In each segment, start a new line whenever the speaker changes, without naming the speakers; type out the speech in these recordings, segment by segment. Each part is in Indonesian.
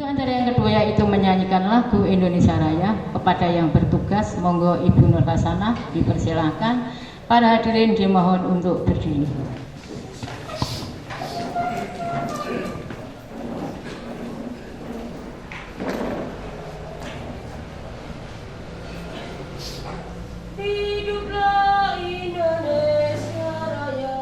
Untuk acara yang kedua yaitu menyanyikan lagu Indonesia Raya. Kepada yang bertugas, monggo Ibu Nur Hasanah dipersilakan. Para hadirin dimohon untuk berdiri.
Hiduplah Indonesia Raya.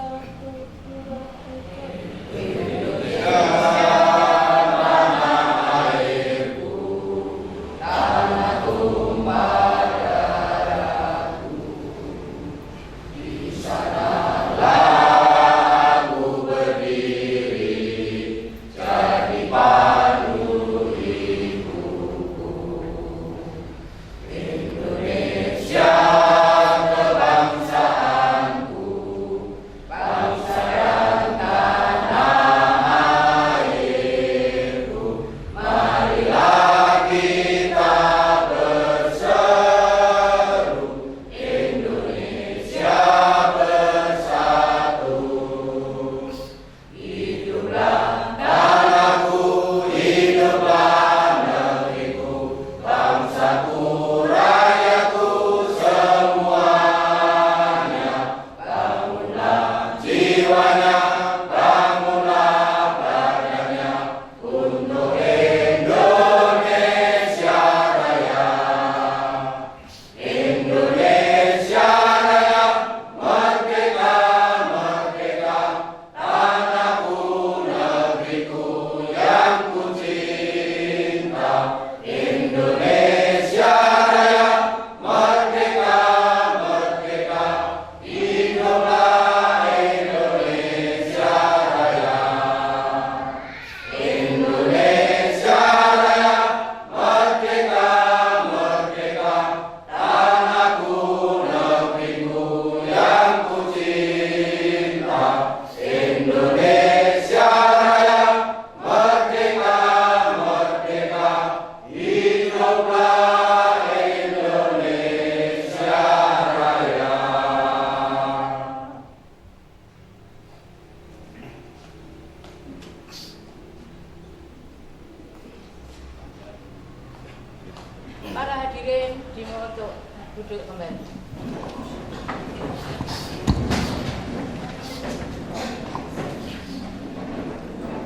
Para hadirin dimohon untuk duduk kembali.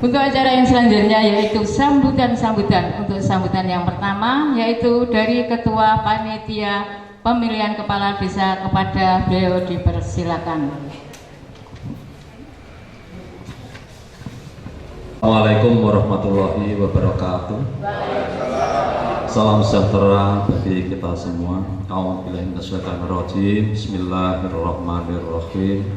Untuk acara yang selanjutnya yaitu sambutan-sambutan. Untuk sambutan yang pertama yaitu dari Ketua Panitia Pemilihan Kepala Desa, kepada beliau dipersilakan.
Assalamualaikum warahmatullahi wabarakatuh. Salam sejahtera bagi kita semua. A'udzubillahi minasyaitonirrajim. Bismillahirrahmanirrahim.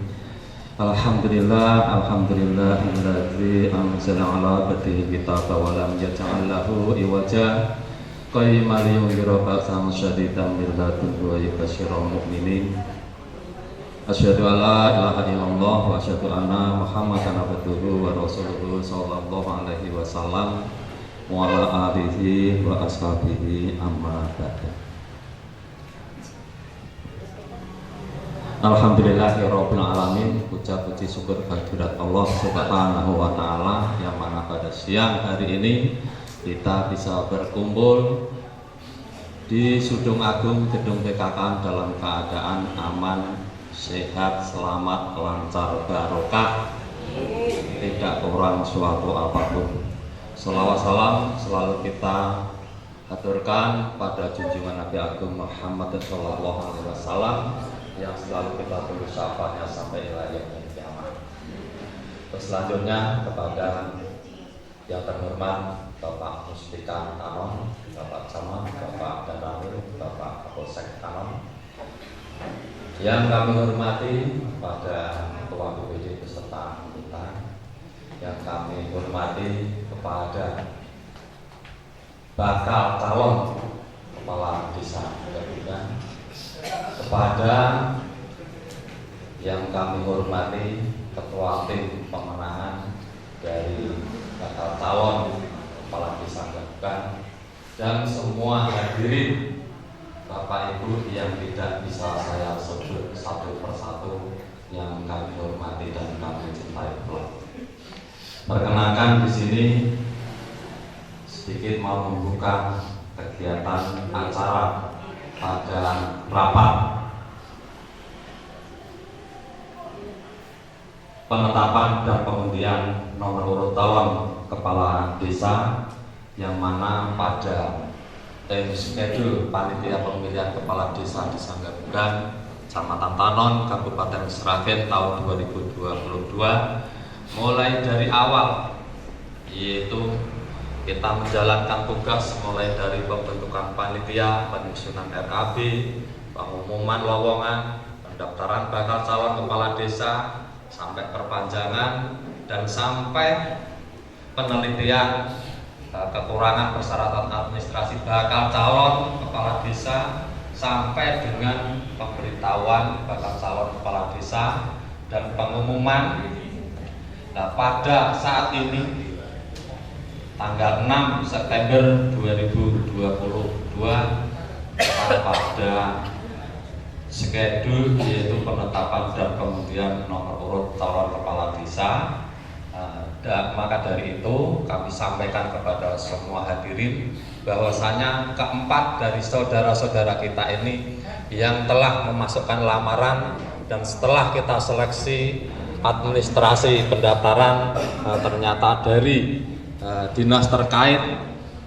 Alhamdulillahilladzi anzala ala abdihi kitaba wa lam yaj'al lahu iwaja qayyiman liyunzira ba'san syadidan min ladunhu wa yubashshiral mu'minin. Asyhadu an la ilaha illallah wa asyhadu anna Muhammadan abduhu wa rasuluhu sallallahu alaihi wasallam wa ala alihi wa ashabihi amma ba'du. Alhamdulillahirabbil alamin. Puja puji syukur kehadirat Allah Subhanahu wa taala yang mana pada siang hari ini kita bisa berkumpul di Sudung Agung Gedung PKK dalam keadaan aman, sehat, selamat, lancar, barokah, tidak kurang suatu apapun. Selawat salam selalu kita aturkan pada junjungan Nabi Agung Muhammad Sallallahu Alaihi Wasallam yang selalu kita tunggu syafaatnya sampai wilayah kiamat. Selanjutnya kepada yang terhormat Bapak Mustika Anon, Bapak Camat, Bapak Danramil, Bapak Kapolsek Anon, yang kami hormati kepada Ketua BPD beserta anggota, yang kami hormati kepada bakal calon kepala desa Kedungan, kepada yang kami hormati ketua tim pemenangan dari bakal calon kepala desa Kedungan, dan semua hadirin Bapak Ibu yang tidak bisa saya sebut satu persatu yang kami hormati dan kami cintai pula. Perkenalkan di sini sedikit mau membuka kegiatan acara pada rapat penetapan dan pengundian nomor urut calon kepala desa, yang mana pada schedule panitia pemilihan kepala desa di Sanggabugan, Kecamatan Tanon, Kabupaten Sragen tahun 2022, mulai dari awal, yaitu kita menjalankan tugas mulai dari pembentukan panitia, penyusunan RAB, pengumuman lowongan, pendaftaran bakal calon kepala desa, sampai perpanjangan dan sampai penelitian kekurangan persyaratan administrasi bakal calon kepala desa, sampai dengan pemberitahuan bakal calon kepala desa dan pengumuman. Nah, pada saat ini tanggal 6 September 2022 pada schedule yaitu penetapan dan pengundian nomor urut calon kepala desa. Dan maka dari itu kami sampaikan kepada semua hadirin bahwasanya keempat dari saudara-saudara kita ini yang telah memasukkan lamaran dan setelah kita seleksi administrasi pendaftaran ternyata dari dinas terkait,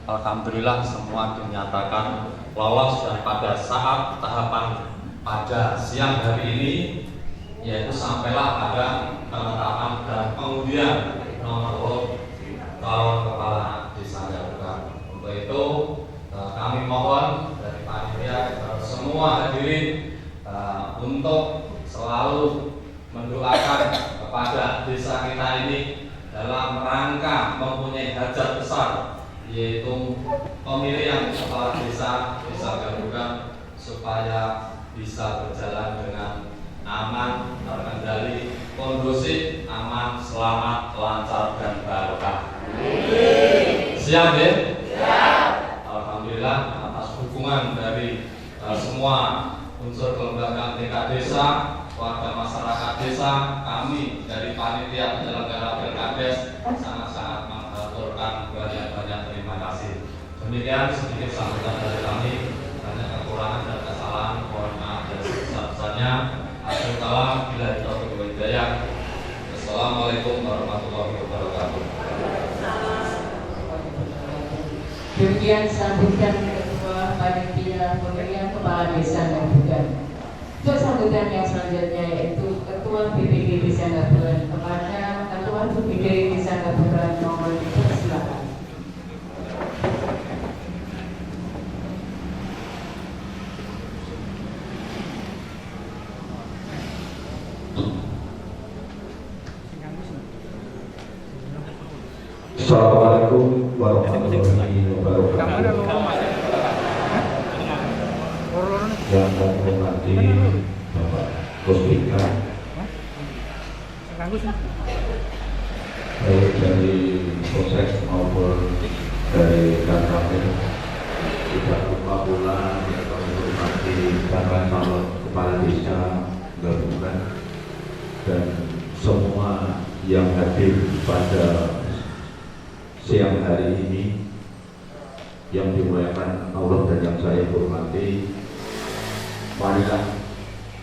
alhamdulillah semua dinyatakan lolos. Dan pada saat tahapan pada siang hari ini, yaitu sampailah pada penetapan dan pengundian nomor urut calon kepala desa Sanggabugan. Untuk itu kami mohon dari panitia kepada semua hadirin untuk selalu mendoakan kepada desa kita ini dalam rangka mempunyai hajat besar, yaitu pemilihan kepala desa di Sanggabugan, supaya bisa berjalan dengan aman, terkendali, kondusif, aman, selamat, lancar, dan barokah. Siap ya? Siap. Alhamdulillah atas dukungan dari semua unsur kelembagaan tingkat desa, warga masyarakat desa, kami dari panitia penyelenggara Pilkades sangat-sangat mengaturkan banyak-banyak terima kasih. Demikian sedikit sambutan dari kami. Banyak kekurangan dan kesalahan, mohon maaf dan sebesar-besarnya. Assalamualaikum warahmatullahi wabarakatuh. Assalamualaikum warahmatullahi wabarakatuh.
Demikian sambutan Ketua Panitia Pemilihan Kepala Desa Sanggabugan. Untuk sambutan yang selanjutnya yaitu Ketua BPD Desa Sanggabugan. Kepada Ketua BPD Desa Sanggabugan mohon dipersilakan.
Assalamualaikum warahmatullahi wabarakatuh. Yang saya hormati Bapak Kospika, baik dari proses maupun dari Kanwil, tidak lupa pula yang kami hormati para calon kepala desa Sanggabugan dan semua yang hadir pada siang hari ini yang dimuliakan Allah dan yang saya hormati. Marilah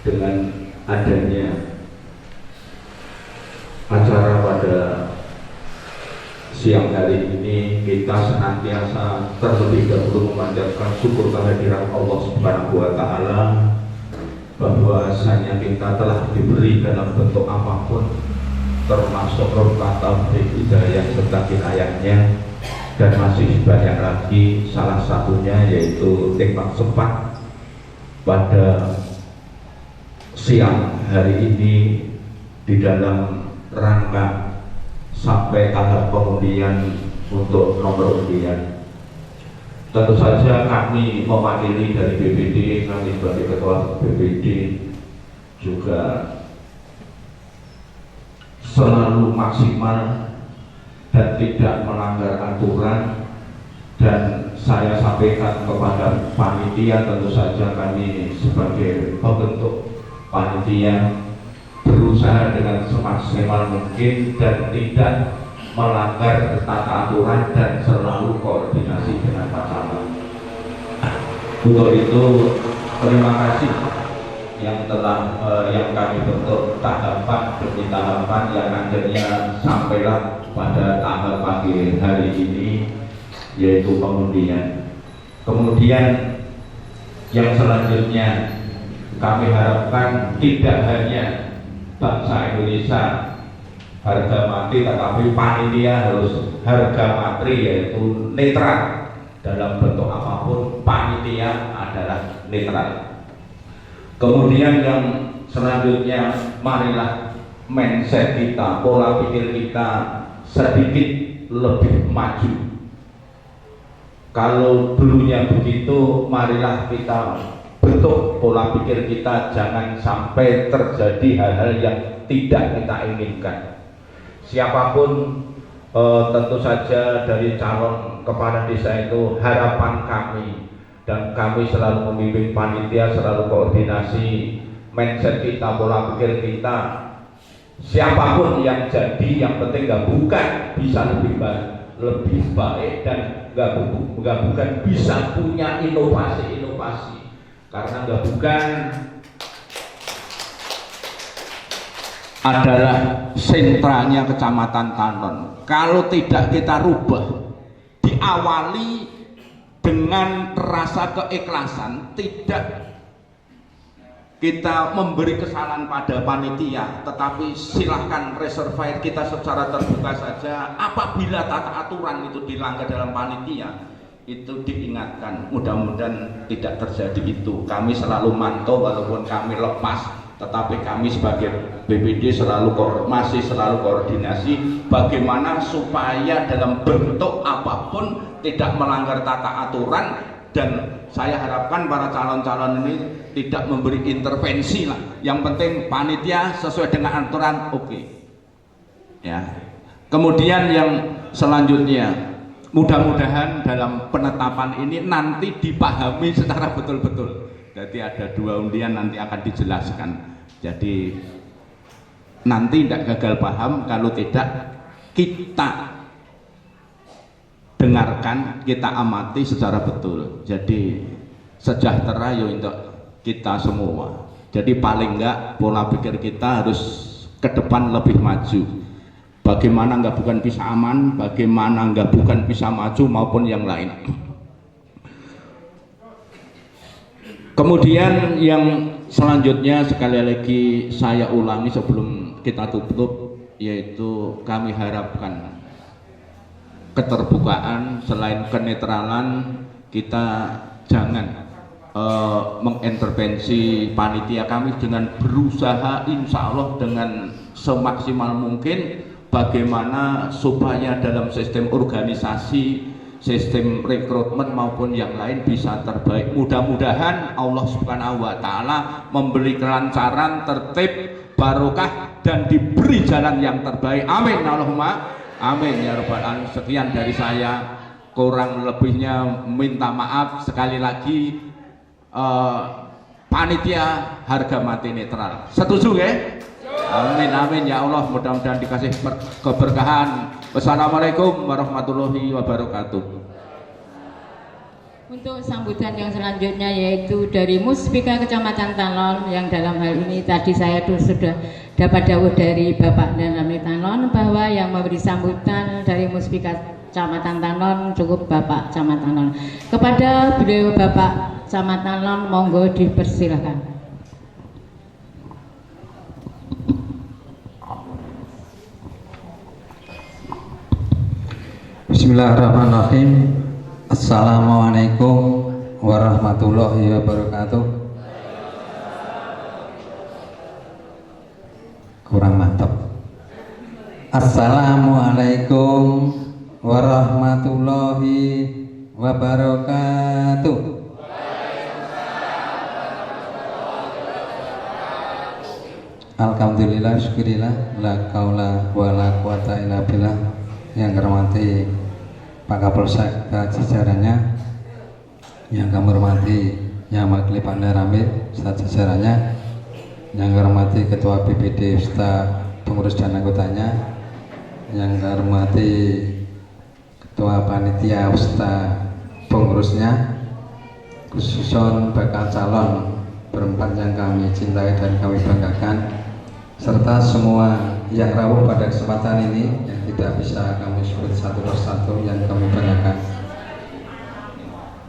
dengan adanya acara pada siang hari ini kita senantiasa terlebih dahulu memanjatkan syukur kehadiran Allah Subhanahu wa Ta'ala, bahwasanya kita telah diberi dalam bentuk apapun, termasuk berkat taufik hidayah serta hidayahnya, dan masih banyak lagi, salah satunya yaitu timbang sempat pada siang hari ini di dalam rangka sampai tahap pengundian untuk nomor undian. Tentu saja kami mewakili dari BPD, kami sebagai ketua BPD juga selalu maksimal dan tidak melanggar aturan, dan saya sampaikan kepada panitia, tentu saja kami sebagai pembentuk panitia berusaha dengan semaksimal mungkin dan tidak melanggar tata aturan dan selalu koordinasi dengan Pak Camat. Untuk itu terima kasih yang telah yang kami bentuk tahapan demi tahapan yang akhirnya sampailah pada tahap pagi hari ini, yaitu pengundian. Kemudian yang selanjutnya kami harapkan tidak hanya bangsa Indonesia harga mati, tetapi panitia harus harga mati, yaitu netral dalam bentuk apapun. Panitia adalah netral. Kemudian yang selanjutnya, marilah mindset kita, pola pikir kita sedikit lebih maju. Kalau dulunya begitu, marilah kita bentuk pola pikir kita, jangan sampai terjadi hal-hal yang tidak kita inginkan. Siapapun tentu saja dari calon kepala desa itu harapan kami, dan kami selalu membimbing panitia, selalu koordinasi mindset kita, pola pikir kita. Siapapun yang jadi, yang penting gabungan bisa lebih baik dan gabungan bisa punya inovasi-inovasi. Karena gabungan adalah sentranya Kecamatan Tanon. Kalau tidak kita rubah, diawali dengan rasa keikhlasan, tidak kita memberi kesalahan pada panitia, tetapi silahkan reservoir kita secara terbuka saja. Apabila tata aturan itu dilanggar dalam panitia, itu diingatkan. Mudah-mudahan tidak terjadi itu. Kami selalu mantau walaupun kami lepas, tetapi kami sebagai BPD masih selalu koordinasi bagaimana supaya dalam bentuk apapun tidak melanggar tata aturan. Dan saya harapkan para calon-calon ini tidak memberi intervensi lah. Yang penting panitia sesuai dengan aturan, oke. Ya. Kemudian yang selanjutnya, mudah-mudahan dalam penetapan ini nanti dipahami secara betul-betul. Jadi ada 2 undian nanti akan dijelaskan. Jadi nanti tidak gagal paham kalau tidak kita dengarkan, kita amati secara betul. Jadi sejahtera ya untuk kita semua. Jadi paling enggak pola pikir kita harus ke depan lebih maju. Bagaimana enggak bukan bisa aman, bagaimana enggak bukan bisa maju maupun yang lain. Kemudian yang selanjutnya sekali lagi saya ulangi sebelum kita tutup, yaitu kami harapkan keterbukaan, selain kenetralan, kita jangan mengintervensi panitia. Kami dengan berusaha insya Allah dengan semaksimal mungkin bagaimana supaya dalam sistem organisasi, sistem rekrutmen maupun yang lain bisa terbaik. Mudah-mudahan Allah Subhanahu wa Ta'ala memberi kelancaran, tertib, barokah, dan diberi jalan yang terbaik. Amin Allahumma amin ya rabbal alamin. Sekian dari saya, kurang lebihnya minta maaf. Sekali lagi panitia harga mati netral. Setuju ya? Amin amin ya Allah, mudah-mudahan dikasih keberkahan. Wassalamualaikum warahmatullahi wabarakatuh.
Untuk sambutan yang selanjutnya yaitu dari Muspika Kecamatan Tanon, yang dalam hal ini tadi saya sudah dapat dawuh dari Bapak dan Ramli Tanon bahwa yang memberi sambutan dari Muspika Kecamatan Tanon cukup Bapak Camat Tanon. Kepada beliau Bapak Camat Tanon, monggo dipersilahkan.
Bismillahirrahmanirrahim. Assalamualaikum warahmatullahi wabarakatuh. Kurang mantap. Assalamualaikum warahmatullahi wabarakatuh. Alhamdulillah, syukurillah, la qaula wa la quwata illa billah. Yang hormati Pak Kapolsek jajarannya, yang kami hormati Yang Wakil Pandai Ramit jajarannya, yang kami hormati Ketua BPD beserta pengurus dan anggotanya, yang kami hormati Ketua Panitia beserta pengurusnya, khususnya bakal calon berempat yang kami cintai dan kami banggakan, serta semua yang rawuh pada kesempatan ini yang tidak bisa kami sebut satu persatu yang kami banggakan.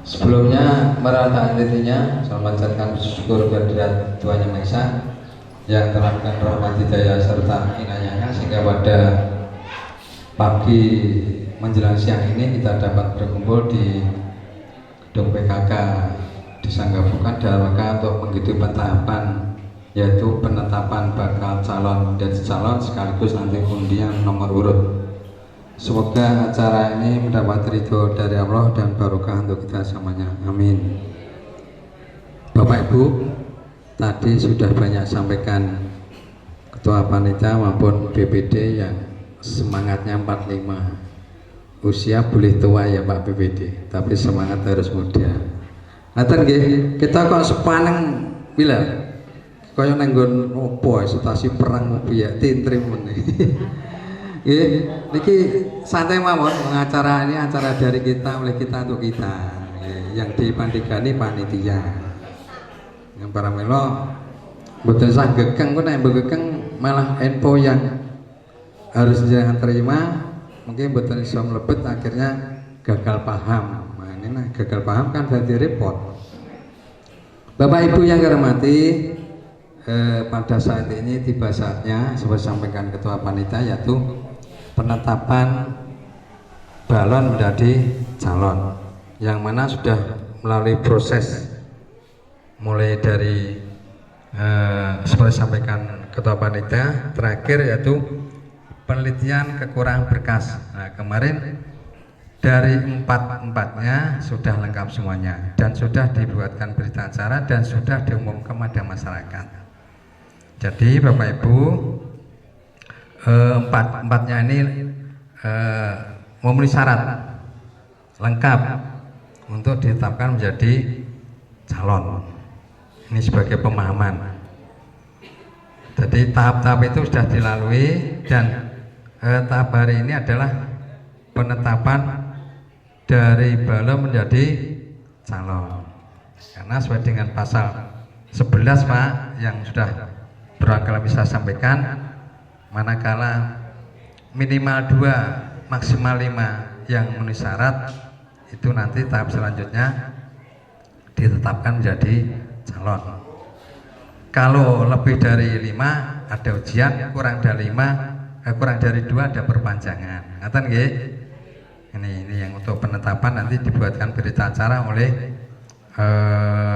Sebelumnya, merata intinya, saya panjatkan syukur kehadirat Tuhan Yang Maha Esa yang telah memberikan rahmat hidayah serta inayahnya sehingga pada pagi menjelang siang ini kita dapat berkumpul di gedung PKK di Sanggabukan dalam rangka untuk mengikuti tahapan, yaitu penetapan bakal calon dan calon sekaligus nanti undian nomor urut. Semoga acara ini mendapat ridho dari Allah dan barokah untuk kita semuanya. Amin. Bapak Ibu, tadi sudah banyak sampaikan Ketua Panitia maupun BPD yang semangatnya 45. Usia boleh tua ya Pak BPD, tapi semangat harus muda. Ngaten nggih, kita kok sepaneng bila kaya nenggon opo stasi perang biak tintrim meneh. Nggih, niki santai mawon, acara ini acara dari kita oleh kita untuk kita. Yang dipandigani panitia. Yang para melo mboten sah gegeng kok nek gegeng malah info yang harus jangan terima mungkin mboten iso mlebet akhirnya gagal paham. Nah, ini nah, gagal paham kan jadi repot. Bapak Ibu yang kami hormati, pada saat ini tiba saatnya seperti sampaikan Ketua Panitia yaitu penetapan balon menjadi calon, yang mana sudah melalui proses mulai dari seperti sampaikan Ketua Panitia terakhir yaitu penelitian kekurangan berkas. Nah, kemarin dari empatnya sudah lengkap semuanya dan sudah dibuatkan berita acara dan sudah diumumkan kepada masyarakat. Jadi Bapak Ibu, empatnya ini memenuhi syarat lengkap untuk ditetapkan menjadi calon. Ini sebagai pemahaman. Jadi tahap-tahap itu sudah dilalui dan tahap hari ini adalah penetapan dari balon menjadi calon. Karena sesuai dengan pasal 11 Pak yang sudah berulang-kali bisa sampaikan, manakala minimal 2 maksimal 5 yang memenuhi syarat itu nanti tahap selanjutnya ditetapkan menjadi calon. Kalau lebih dari 5 ada ujian, kurang dari 2 ada perpanjangan. Ngaten nggih? Ini yang untuk penetapan nanti dibuatkan berita acara oleh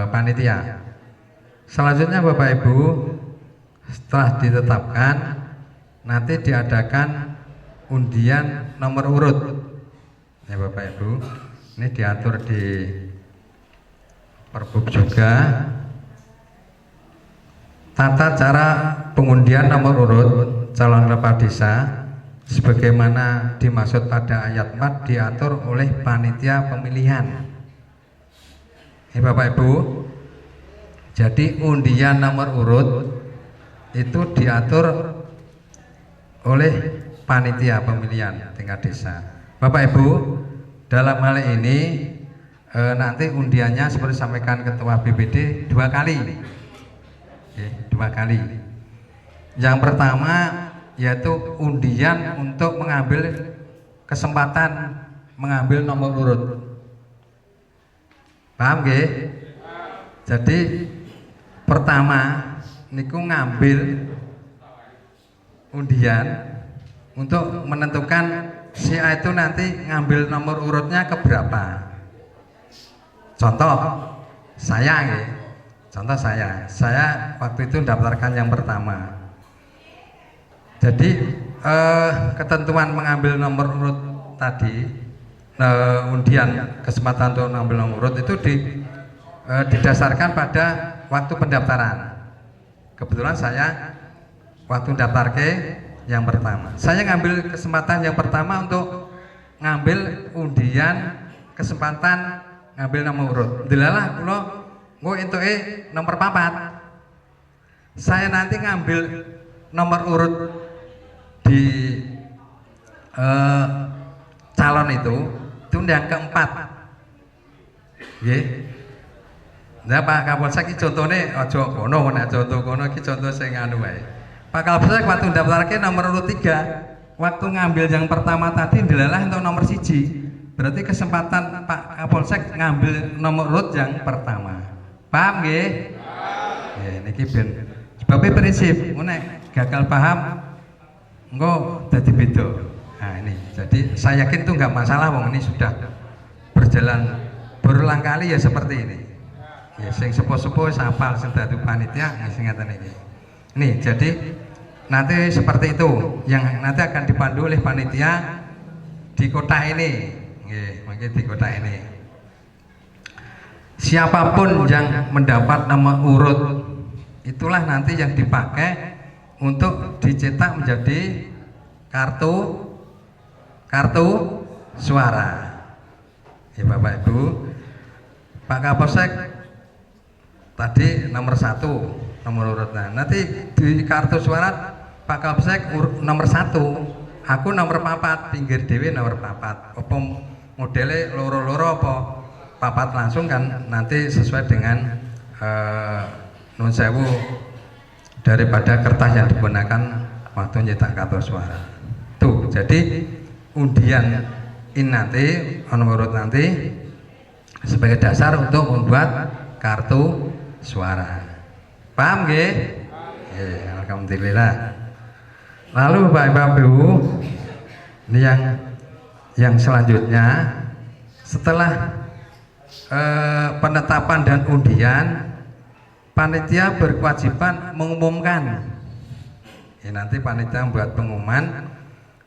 panitia. Selanjutnya Bapak Ibu, setelah ditetapkan nanti diadakan undian nomor urut. Ya Bapak Ibu, ini diatur di Perbub juga. Tata cara pengundian nomor urut calon kepala desa sebagaimana dimaksud pada ayat 4 diatur oleh panitia pemilihan. Ini Bapak Ibu, jadi undian nomor urut itu diatur oleh panitia pemilihan tingkat desa. Bapak Ibu, dalam hal ini nanti undiannya seperti sampaikan Ketua BPD 2 kali. 2 kali. Yang pertama yaitu undian untuk mengambil kesempatan mengambil nomor urut. Paham nggih? Jadi pertama niku ngambil undian untuk menentukan si A itu nanti ngambil nomor urutnya ke berapa. Contoh saya nggih. Contoh saya waktu itu mendaftarkan yang pertama. Jadi ketentuan mengambil nomor urut tadi, undian kesempatan untuk mengambil nomor urut itu didasarkan pada waktu pendaftaran. Kebetulan saya waktu daftar ke yang pertama. Saya ngambil kesempatan yang pertama untuk ngambil undian kesempatan ngambil nomor urut. Dilalah kula engko entuke nomor 4. Saya nanti ngambil nomor urut di calon itu yang keempat. Nggih. Nah Pak Kapolsek iki contone aja kono, nek contoh kono iki contoh sing anu wae. Pak Kapolsek waktu daftarke nomor urut 3, waktu ngambil yang pertama tadi dilalah untuk nomor 1. Berarti kesempatan Pak Kapolsek ngambil nomor urut yang pertama. Paham nggih? Nggih, niki ben sebab prinsip nek gagal paham engko dadi beda. Nah ini, jadi saya yakin itu nggak masalah, wong ini sudah berjalan berulang kali ya seperti ini. Ya, sing sepuh-sepuh sapal sing dadi panitia sing ngaten iki. Nih, jadi nanti seperti itu yang nanti akan dipandu oleh panitia di kota ini. Nggih, mungkin di kota ini. Siapapun yang mendapat nomor urut itulah nanti yang dipakai untuk dicetak menjadi kartu suara. Ya Bapak Ibu, Pak Kapolsek tadi nomor 1 nomor urutnya. Nanti di kartu suara Pak Kapolsek nomor 1, aku nomor 4, pinggir dewi nomor 4. Apa modelnya loro-loro apa papat langsung kan nanti sesuai dengan nun sewu daripada kertas yang digunakan waktu nyetak kartu suara. Tuh, jadi undian ini nanti nomor urut nanti sebagai dasar untuk membuat kartu suara. Paham nggih? Ya, alhamdulillah. Lalu Bapak Ibu, ini yang selanjutnya setelah penetapan dan undian, panitia berkewajiban mengumumkan. Ya, nanti panitia membuat pengumuman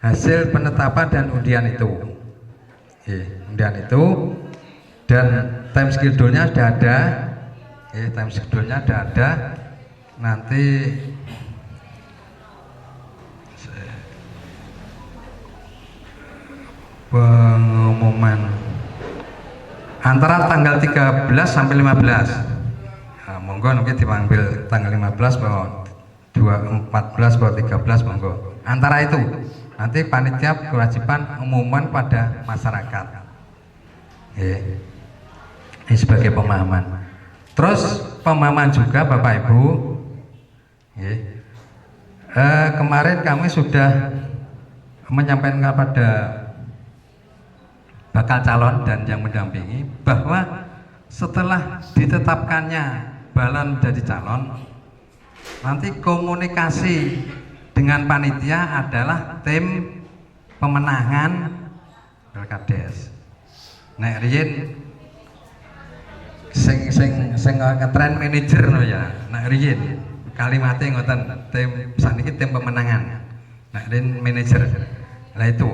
hasil penetapan dan undian itu. Ya, undian itu dan time schedule-nya sudah ada. Ya, time schedule-nya sudah ada. Nanti pengumuman antara tanggal 13 sampai 15. Nah, monggo nanti dipanggil tanggal 15 bahwa 14 bahwa 13 monggo. Antara itu nanti panitia kewajiban umumkan pada masyarakat. Ini sebagai pemahaman. Terus pemahaman juga Bapak Ibu. Kemarin kami sudah menyampaikan kepada bakal calon dan yang mendampingi bahwa setelah ditetapkannya balon menjadi calon, nanti komunikasi dengan panitia adalah tim pemenangan Pilkades. Nek riyen sing ngetren manajer no ya. Nek riyen kalimatnya ngoten tim saniki tim pemenangan. Nek riyen manajer. Lah itu.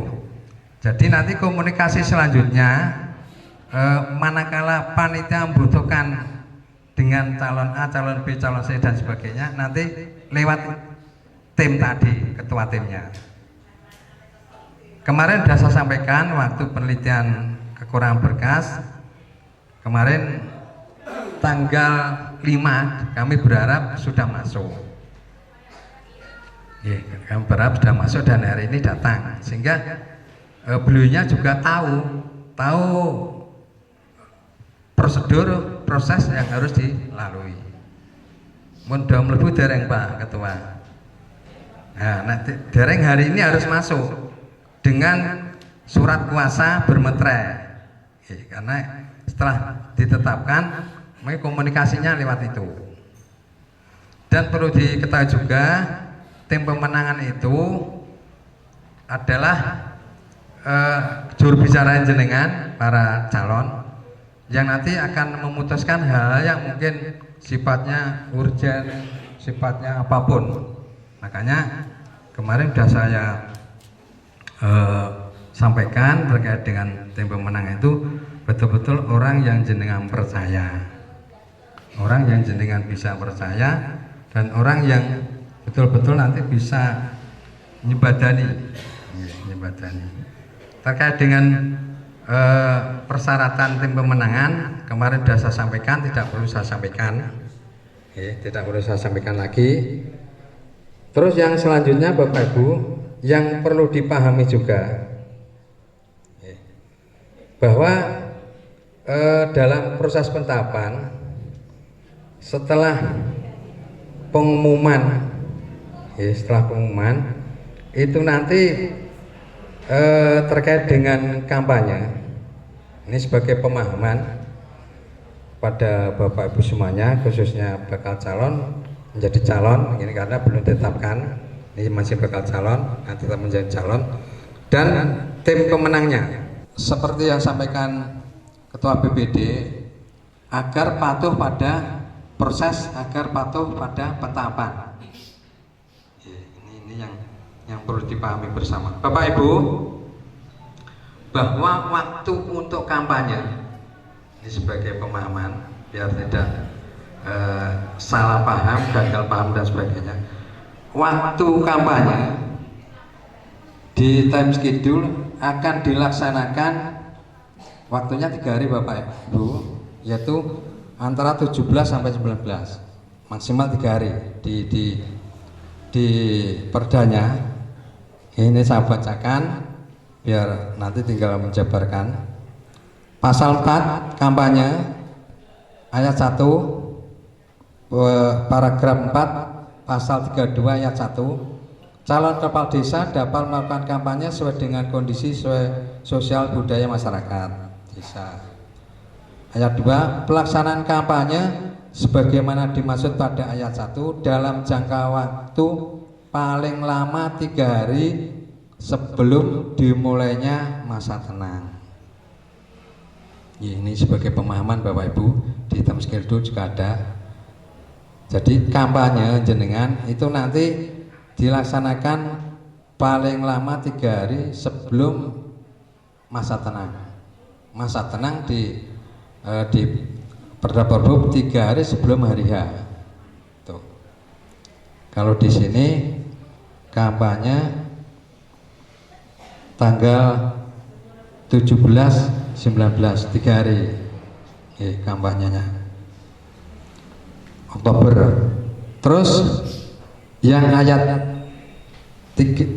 Jadi nanti komunikasi selanjutnya manakala panitia membutuhkan dengan calon A, calon B, calon C dan sebagainya, nanti lewat tim tadi, ketua timnya. Kemarin sudah saya sampaikan waktu penelitian kekurangan berkas, kemarin tanggal 5 kami berharap sudah masuk. Kami berharap sudah masuk dan hari ini datang, sehingga beliaunya juga tahu prosedur proses yang harus dilalui. Mudah mlebu dereng Pak Ketua. Nah, dereng hari ini harus masuk dengan surat kuasa bermetre. Karena setelah ditetapkan, komunikasinya lewat itu. Dan perlu diketahui juga, tim pemenangan itu adalah juru bicara jenengan para calon yang nanti akan memutuskan hal yang mungkin sifatnya urgen, sifatnya apapun. Makanya kemarin sudah saya sampaikan terkait dengan tim pemenang itu betul-betul orang yang jenengan percaya, orang yang jenengan bisa percaya, dan orang yang betul-betul nanti bisa nyebadani. Terkait dengan persyaratan tim pemenangan kemarin sudah saya sampaikan, tidak perlu saya sampaikan, tidak perlu saya sampaikan lagi. Terus yang selanjutnya Bapak Ibu, yang perlu dipahami juga bahwa dalam proses penetapan setelah pengumuman itu nanti terkait dengan kampanye, ini sebagai pemahaman pada Bapak Ibu semuanya, khususnya bakal calon menjadi calon ini karena belum ditetapkan, ini masih bakal calon, nanti tetap menjadi calon, dan tim pemenangnya seperti yang sampaikan Ketua BPD agar patuh pada proses, agar patuh pada penetapan. Ini yang perlu dipahami bersama Bapak Ibu, bahwa waktu untuk kampanye ini sebagai pemahaman biar tidak salah paham, gagal paham dan sebagainya. Waktu kampanye di time schedule akan dilaksanakan waktunya 3 hari Bapak Ibu, yaitu antara 17 sampai 19, maksimal 3 hari di perdanya. Ini saya bacakan biar nanti tinggal menjabarkan. Pasal 4 kampanye ayat 1 paragraf 4 pasal 32 ayat 1, calon kepala desa dapat melakukan kampanye sesuai dengan kondisi sosial budaya masyarakat desa. Ayat 2, pelaksanaan kampanye sebagaimana dimaksud pada ayat 1 dalam jangka waktu paling lama 3 hari sebelum dimulainya masa tenang. Ini sebagai pemahaman Bapak Ibu, di time schedule juga ada. Jadi kampanye jenengan itu nanti dilaksanakan paling lama 3 hari sebelum masa tenang. Masa tenang di Perda Perhub 3 hari sebelum hari H. Tuh. Kalau di sini kampanye tanggal 17, 19, 3 hari kampanyenya Oktober. Terus yang ayat 3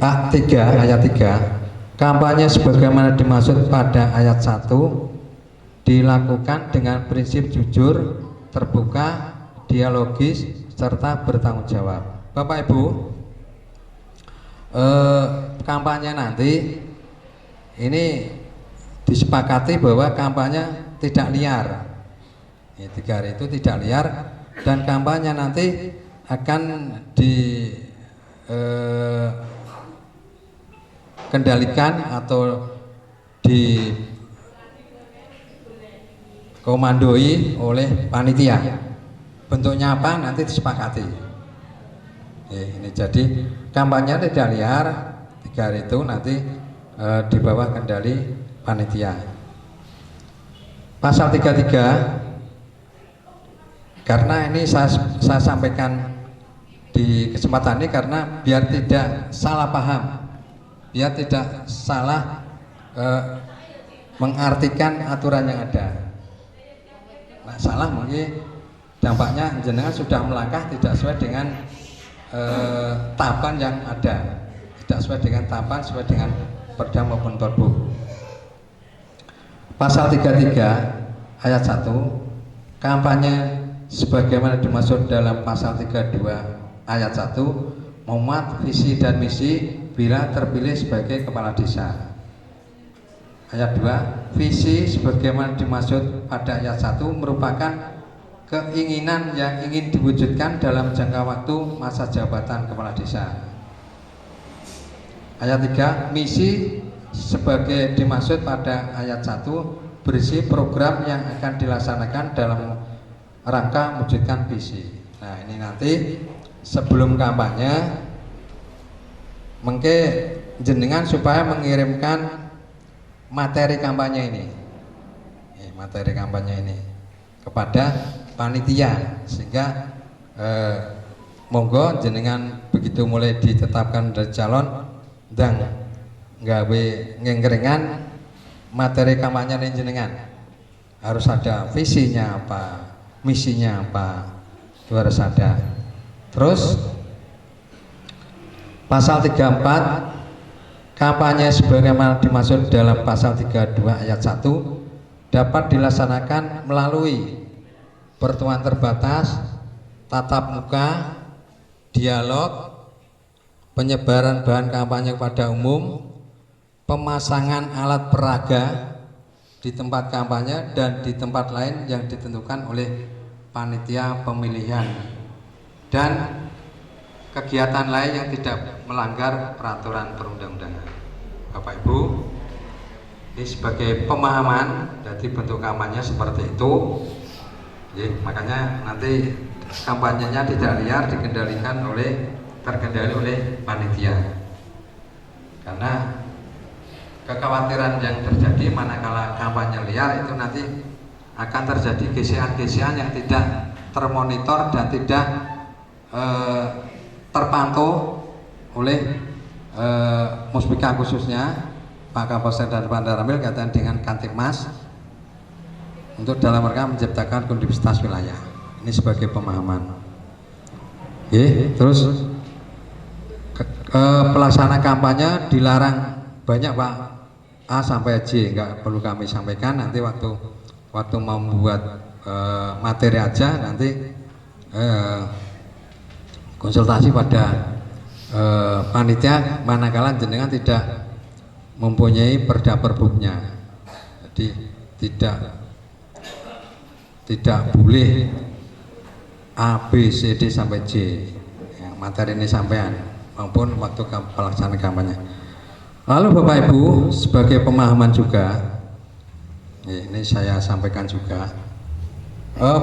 kampanye sebagaimana dimaksud pada ayat 1 dilakukan dengan prinsip jujur, terbuka, dialogis, serta bertanggung jawab. Bapak Ibu, kampanye nanti ini disepakati bahwa kampanye tidak liar. 3 hari itu tidak liar, dan kampanye nanti akan dikendalikan atau dikomandoi oleh panitia. Bentuknya apa nanti disepakati. Ini jadi kampanye tidak liar, 3 hari itu nanti di bawah kendali panitia. Pasal 33, karena ini saya sampaikan di kesempatan ini karena biar tidak salah paham, biar tidak salah mengartikan aturan yang ada. Nah, salah mungkin dampaknya jenengan sudah melangkah tidak sesuai dengan tahapan yang ada, tidak sesuai dengan tahapan, sesuai dengan Perda maupun Perbu. Pasal 33 ayat 1, kampanye sebagaimana dimaksud dalam pasal 32 ayat 1 memuat visi dan misi bila terpilih sebagai kepala desa. Ayat 2, visi sebagaimana dimaksud pada ayat 1 merupakan keinginan yang ingin diwujudkan dalam jangka waktu masa jabatan kepala desa. Ayat 3, misi sebagai dimaksud pada ayat 1 berisi program yang akan dilaksanakan dalam rangka mewujudkan visi. Nah, ini nanti sebelum kampanye mengke jenengan supaya mengirimkan materi kampanye ini, kepada panitia, sehingga monggo jenengan begitu mulai ditetapkan dari calon dan nggawe ngengkeringan materi kampanye ini jenengan harus ada visinya apa, misinya apa, itu harus ada. Terus pasal 34 Kampanye sebagaimana dimaksud dalam pasal 32 ayat 1 dapat dilaksanakan melalui pertemuan terbatas, tatap muka, dialog, penyebaran bahan kampanye kepada umum, pemasangan alat peraga di tempat kampanye dan di tempat lain yang ditentukan oleh panitia pemilihan, dan kegiatan lain yang tidak melanggar peraturan perundang-undangan. Bapak Ibu, ini sebagai pemahaman, jadi bentuk kampanye seperti itu. Ya, makanya nanti kampanyenya tidak liar, terkendali oleh panitia. Karena kekhawatiran yang terjadi manakala kampanye liar itu nanti akan terjadi gesekan-gesekan yang tidak termonitor dan tidak terpantau oleh Muspika khususnya Pak Kapolsek dan Pak Daramil kaitan dengan Kantipmas untuk dalam rangka menciptakan kondusivitas wilayah. Ini sebagai pemahaman. Oke, terus pelaksana kampanye dilarang banyak Pak, A sampai J, nggak perlu kami sampaikan. Nanti waktu mau membuat materi aja nanti konsultasi pada panitia manakala jenengan tidak mempunyai perda perbubnya. Jadi tidak boleh A, B, C, D sampai J ya, materi ini sampean maupun waktu pelaksanaan kampanye. Lalu Bapak Ibu, sebagai pemahaman juga ya, ini saya sampaikan juga,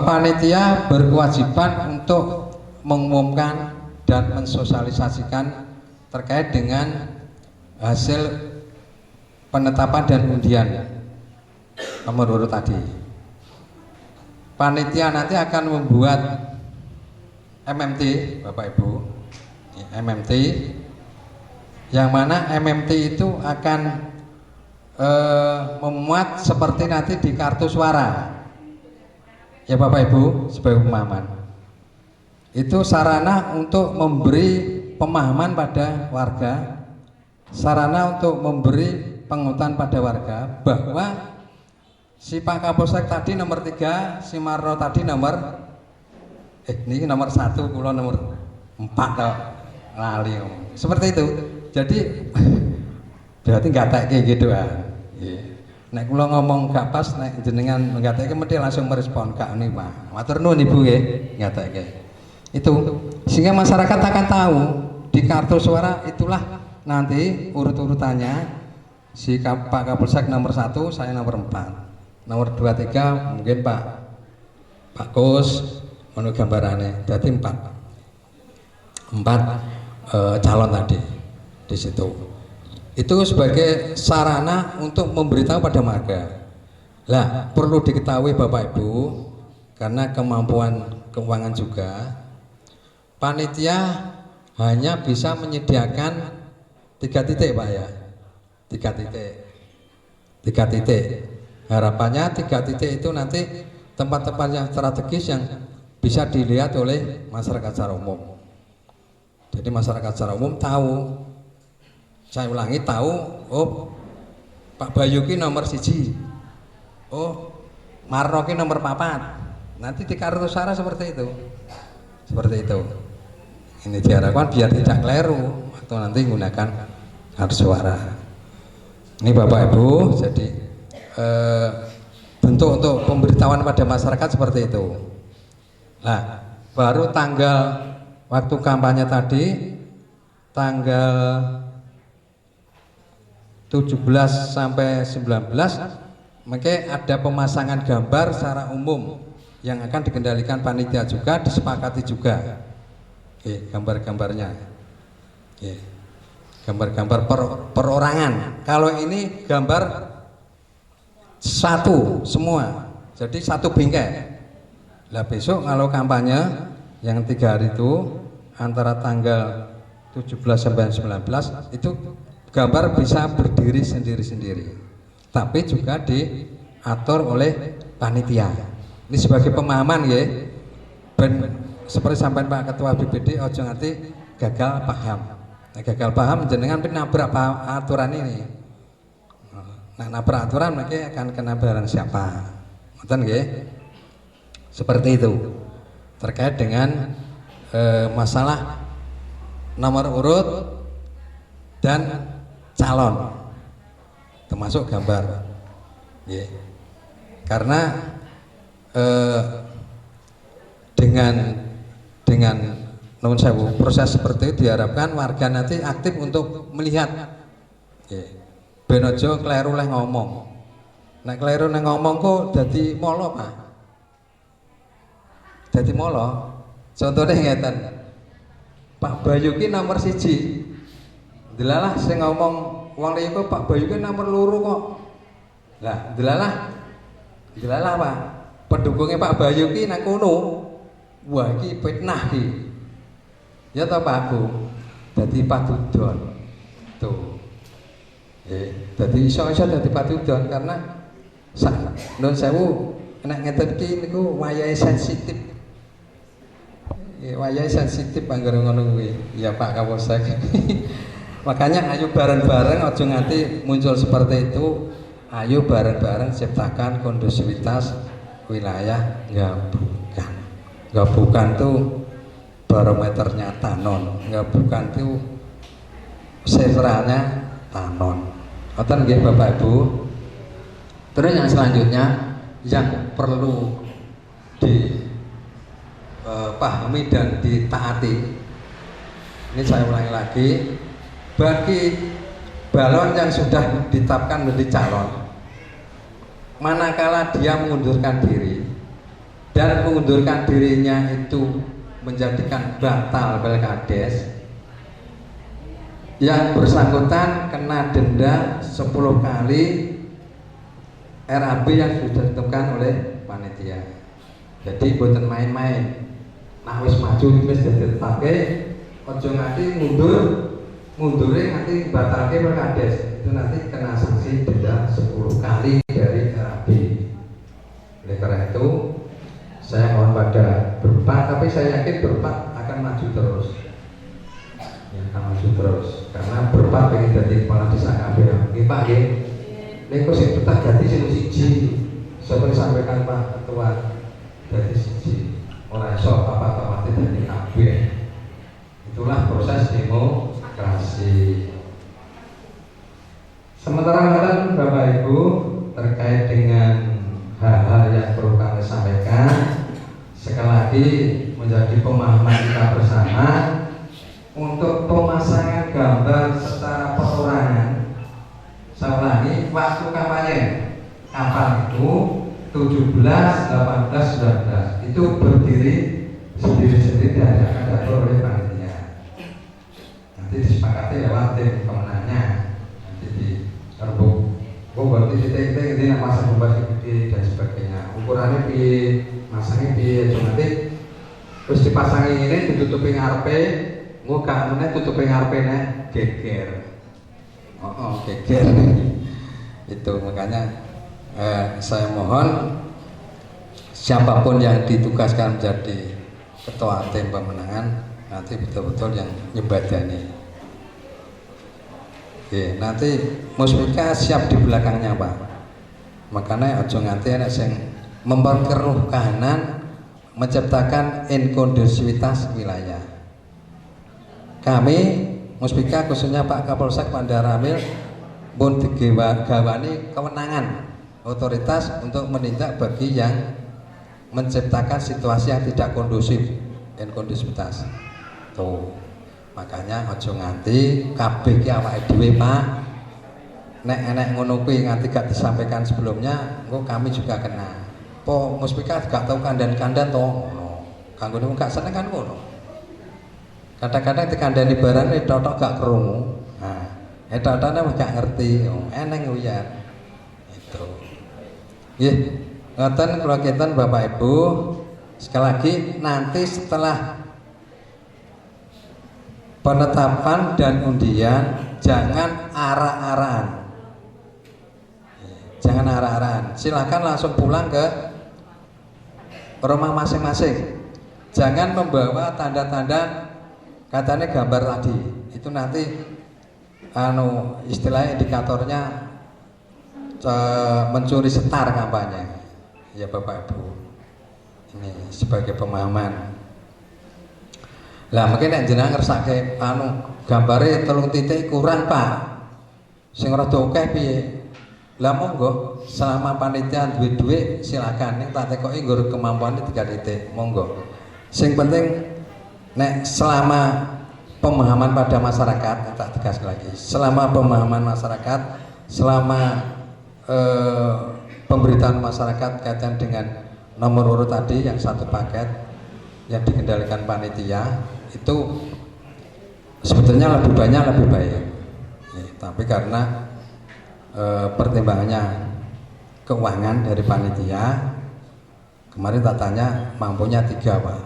panitia berkewajiban untuk mengumumkan dan mensosialisasikan terkait dengan hasil penetapan dan undian nomor urut tadi. Panitia nanti akan membuat MMT, Bapak Ibu, MMT, yang mana MMT itu akan memuat seperti nanti di kartu suara, ya Bapak Ibu, sebagai pemahaman. Itu sarana untuk memberi pemahaman pada warga, sarana untuk memberi penguatan pada warga bahwa si Pak Kapolsek tadi nomor 3, si Marno tadi nomor ini nomor 1, kulo nomor 4 toh lali. Seperti itu. Jadi berarti nggak kayak gitu kan. Nek kulo ngomong gak pas, nek jenengan nggak kayak mesti langsung merespon kak ini Pak. Matur nuwun Ibu nggih, nggak kayak itu, sehingga masyarakat akan tahu di kartu suara itulah nanti urut-urutannya si Pak Kapolsek nomor 1, saya nomor 4, nomor 2, 3 mungkin Pak Kus menurut gambarannya, berarti 4 calon tadi di situ. Itu sebagai sarana untuk memberitahu pada warga. Lah perlu diketahui Bapak Ibu, karena kemampuan keuangan juga, panitia hanya bisa menyediakan 3 titik Pak ya, 3 titik. Harapannya 3 titik itu nanti tempat-tempat yang strategis yang bisa dilihat oleh masyarakat secara umum. Jadi masyarakat secara umum tahu, saya ulangi, tahu, oh Pak Bayuki nomor 1, oh Marno ki nomor 4. Nanti di kartu suara seperti itu. Ini diharapkan biar tidak keliru atau nanti menggunakan kartu suara. Ini Bapak Ibu, jadi bentuk untuk pemberitahuan pada masyarakat seperti itu. Nah, baru tanggal waktu kampanye tadi, tanggal 17 sampai 19, maka ada pemasangan gambar secara umum yang akan dikendalikan panitia juga, disepakati juga. Oke, gambar-gambarnya. Oke. Gambar-gambar perorangan. Kalau ini gambar satu semua. Jadi satu bingkai. Lah besok kalau kampanye yang 3 hari itu antara tanggal 17 sampai 19 itu gambar bisa berdiri sendiri-sendiri. Tapi juga diatur oleh panitia. Ini sebagai pemahaman ya, ben seperti sampai Pak Ketua BPD ojo nganti gagal paham. gagal paham jenengan nabrak aturan ini. Nah, nabrak aturan mereka akan kena barang siapa? Ngoten nggih? Seperti itu. Terkait dengan masalah nomor urut dan calon, termasuk gambar. Nggih. Karena dengan nuwun sewu proses seperti itu diharapkan warga nanti aktif untuk melihat. Nggih. Ben aja kleru leh ngomong. Nek kleru nang ngomong kok dadi molo, Pak. Dadi molo. Contohnya ngeten. Pak Bayu ki nomor 1. Delalah sing ngomong wong liya kok Pak Bayu ki nomor 2 kok. Lah, delalah Pak. Pendukungnya Pak Bayu ki nang kono. Wah, iki fitnah ki. Ya ta Pak Bu. Dadi patudon. Tuh. Jadi iso dadi patudon karena nun sewu nek ngeten iki niku wayahe sensitif. Wayahe sensitif anggere ngono kuwi. Ya Pak Kapolsek. Makanya ayo bareng-bareng aja nganti muncul seperti itu. Ayo bareng-bareng ciptakan kondusivitas wilayah Gabukan. Gabukan tuh barometernya Tanon. Gabukan tuh sentralnya Tanon. Ngoten nggih Bapak Ibu. Terus yang selanjutnya yang perlu dipahami dan ditaati. Ini saya ulangi lagi, bagi balon yang sudah ditetapkan menjadi calon, manakala dia mengundurkan diri dan mengundurkan dirinya itu menjadikan batal Pilkades, yang bersangkutan kena denda 10 kali RAB yang sudah ditentukan oleh panitia. Jadi boten main-main. Nah wis maju wis dadi tetake, aja nganti mundure nganti batalke Pilkades. Itu nanti kena sanksi denda 10 kali dari RAB. Oleh karena itu saya mohon pada berempat, tapi saya yakin berempat akan maju terus. Akan maju terus karena berempat pengen jadi kepala desa kabeh. Nggih Pak nggih. Nek kok sing petah ganti sing siji. Seperti sampaikan Pak Ketua dari siji. Ora iso apa-apa dadi kabeh. Itulah proses demokrasi. Sementara kalian Bapak Ibu terkait dengan hal-hal yang perlu kami sampaikan, sekali lagi menjadi pemahaman kita bersama. Untuk pemasangan gambar secara perorangan, saya ulangi, waktu kampanye kapan itu 17, 18, 19 itu berdiri sendiri-sendiri dan akan diatur oleh panitia. Nanti disepakati lewat tim pemenangnya. Nanti di rebuk, berarti titik-titik ini masang gambar gede dan sebagainya. Ukurannya di masangnya di nanti terus dipasangi ini ditutupi ngarepe. Muka meneh tutupe ngarepe nek geger. Geger. Itu makanya saya mohon siapapun yang ditugaskan menjadi ketua tim pemenangan nanti betul-betul yang nyembadani. Oke, nanti Musbika siap di belakangnya Pak. Makanya aja nganti ana sing memperkeruh kahanan menciptakan inkondusivitas wilayah. Kami Musbika khususnya Pak Kapolsek Panda Ramil pun digawani kewenangan otoritas untuk menindak bagi yang menciptakan situasi yang tidak kondusif, inkondusivitas. Tuh, makanya ojo nganti kabeh ki awake dhewe Pak. Nek enek ngono kuwi nganti gak disampaikan sebelumnya, engko kami juga kena. Po Musbika gak tau kandan-kandan to ngono. Kanggo gak seneng kan ngono. Kadang-kadang dikandani barang ini totok gak kerungu. Nah, totoknya gak ngerti. Eneng uyar. Itu. Nggih, ngoten kula kinten Bapak Ibu. Sekali lagi nanti setelah penetapan dan undian jangan arah-arahan. Jangan arah-arahan. Silakan langsung pulang ke rumah masing-masing. Jangan membawa tanda-tanda katanya gambar tadi itu nanti istilahnya indikatornya mencuri setar kampanye. Ya Bapak Ibu, ini sebagai pemahaman. Lah mungkin nek jenengan ngersake gambare 3 titik kurang Pak, sing rada akeh piye? Lah monggo selama panitia duwe dhuwit silakan, ning tak tekoki nggur kemampuane 3 titik, monggo. Sing penting nek selama pemahaman pada masyarakat, tak tegas lagi, selama pemahaman masyarakat, selama pemberitaan masyarakat kaitan dengan nomor urut tadi yang 1 paket yang dikendalikan panitia itu sebetulnya lebih banyak lebih baik ya, tapi karena pertimbangannya keuangan dari panitia kemarin tak tanya mampunya 3 Pak,